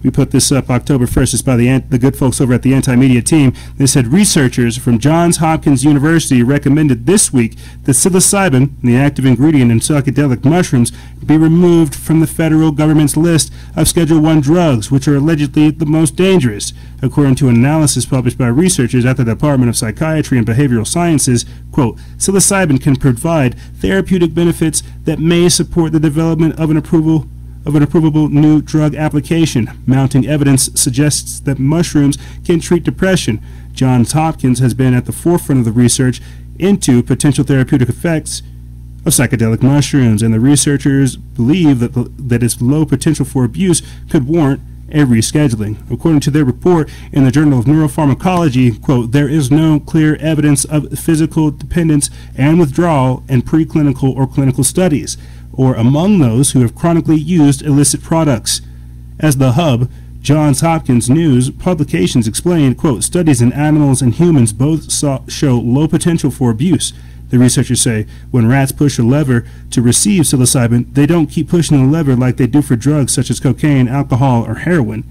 We put this up October 1st. It's by the good folks over at the Anti-Media team. They said researchers from Johns Hopkins University recommended this week that psilocybin, the active ingredient in psychedelic mushrooms, be removed from the federal government's list of Schedule I drugs, which are allegedly the most dangerous. According to an analysis published by researchers at the Department of Psychiatry and Behavioral Sciences, quote, psilocybin can provide therapeutic benefits that may support the development of an approvable new drug application. Mounting evidence suggests that mushrooms can treat depression. Johns Hopkins has been at the forefront of the research into potential therapeutic effects of psychedelic mushrooms, and the researchers believe that its low potential for abuse could warrant a rescheduling. According to their report in the Journal of Neuropharmacology, quote, there is no clear evidence of physical dependence and withdrawal in preclinical or clinical studies, or among those who have chronically used illicit products. As the Hub, Johns Hopkins News publications explained, quote, studies in animals and humans both show low potential for abuse. The researchers say when rats push a lever to receive psilocybin, they don't keep pushing the lever like they do for drugs such as cocaine, alcohol, or heroin.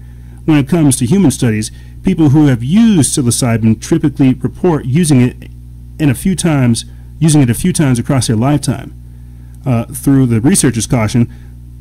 When it comes to human studies, people who have used psilocybin typically report using it a few times across their lifetime. Through the researchers' caution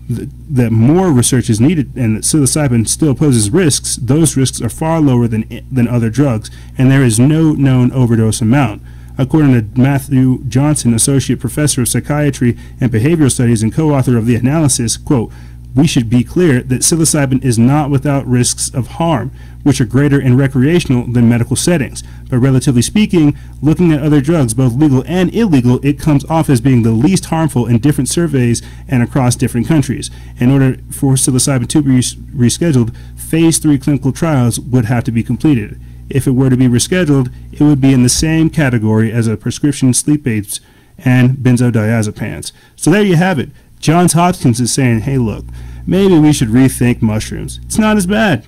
that more research is needed and that psilocybin still poses risks, those risks are far lower than other drugs, and there is no known overdose amount. According to Matthew Johnson, Associate Professor of Psychiatry and Behavioral Studies and co-author of the analysis, quote, we should be clear that psilocybin is not without risks of harm, which are greater in recreational than medical settings. But relatively speaking, looking at other drugs, both legal and illegal, it comes off as being the least harmful in different surveys and across different countries. In order for psilocybin to be rescheduled, Phase 3 clinical trials would have to be completed. If it were to be rescheduled, it would be in the same category as a prescription sleep aids and benzodiazepines. So there you have it. Johns Hopkins is saying, hey, look, maybe we should rethink mushrooms. It's not as bad.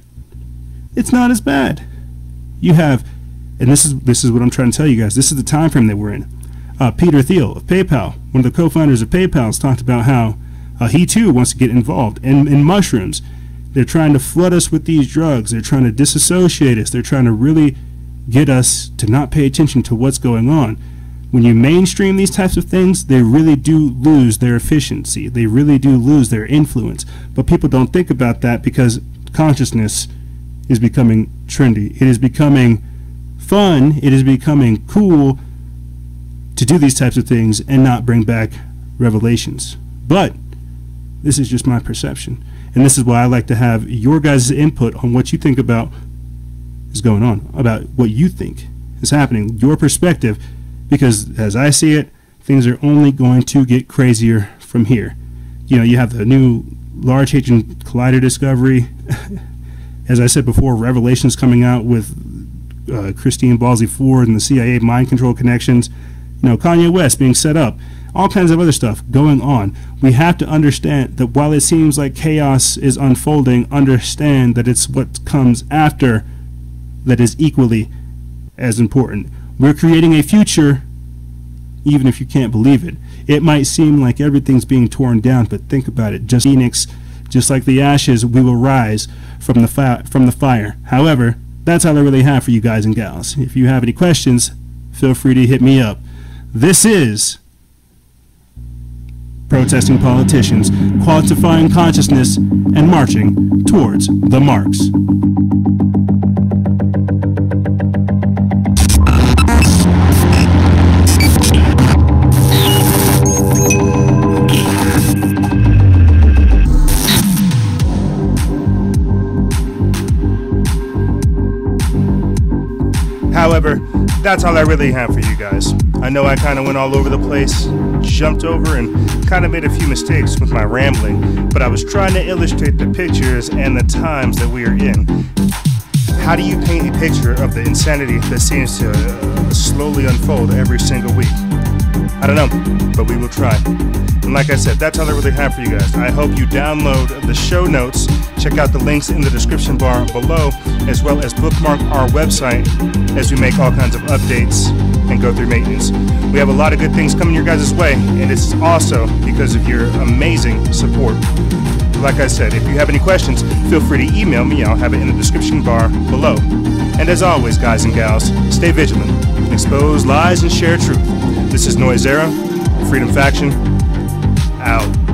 It's not as bad. You have, and this is what I'm trying to tell you guys, this is the time frame that we're in. Peter Thiel of PayPal, one of the co-founders of PayPal, has talked about how he too wants to get involved in mushrooms. They're trying to flood us with these drugs. They're trying to disassociate us. They're trying to really get us to not pay attention to what's going on. When you mainstream these types of things, they really do lose their efficiency. They really do lose their influence. But people don't think about that because consciousness is becoming trendy. It is becoming fun. It is becoming cool to do these types of things and not bring back revelations. But this is just my perception. And this is why I like to have your guys' input on what you think about is going on, about what you think is happening, your perspective. Because as I see it, things are only going to get crazier from here. You know, you have the new Large Hadron Collider discovery. As I said before, revelations coming out with Christine Ballsy Ford and the CIA mind control connections. You know, Kanye West being set up. All kinds of other stuff going on. We have to understand that while it seems like chaos is unfolding, understand that it's what comes after that is equally as important. We're creating a future, even if you can't believe it. It might seem like everything's being torn down, but think about it. Just Phoenix, just like the ashes, we will rise from the fire. However, that's all I really have for you guys and gals. If you have any questions, feel free to hit me up. This is Protesting Politicians, Quantifying Consciousness, and Marching Towards the Marks. However, that's all I really have for you guys. I know I kind of went all over the place, jumped over, and kind of made a few mistakes with my rambling, but I was trying to illustrate the pictures and the times that we are in. How do you paint a picture of the insanity that seems to slowly unfold every single week? I don't know, but we will try. And like I said, that's all I really have for you guys. I hope you download the show notes, check out the links in the description bar below, as well as bookmark our website as we make all kinds of updates and go through maintenance. We have a lot of good things coming your guys' way, and it's also because of your amazing support. Like I said, if you have any questions, feel free to email me. I'll have it in the description bar below. And as always, guys and gals, stay vigilant, expose lies, and share truth. This is Noisera, Freedom Faction, out.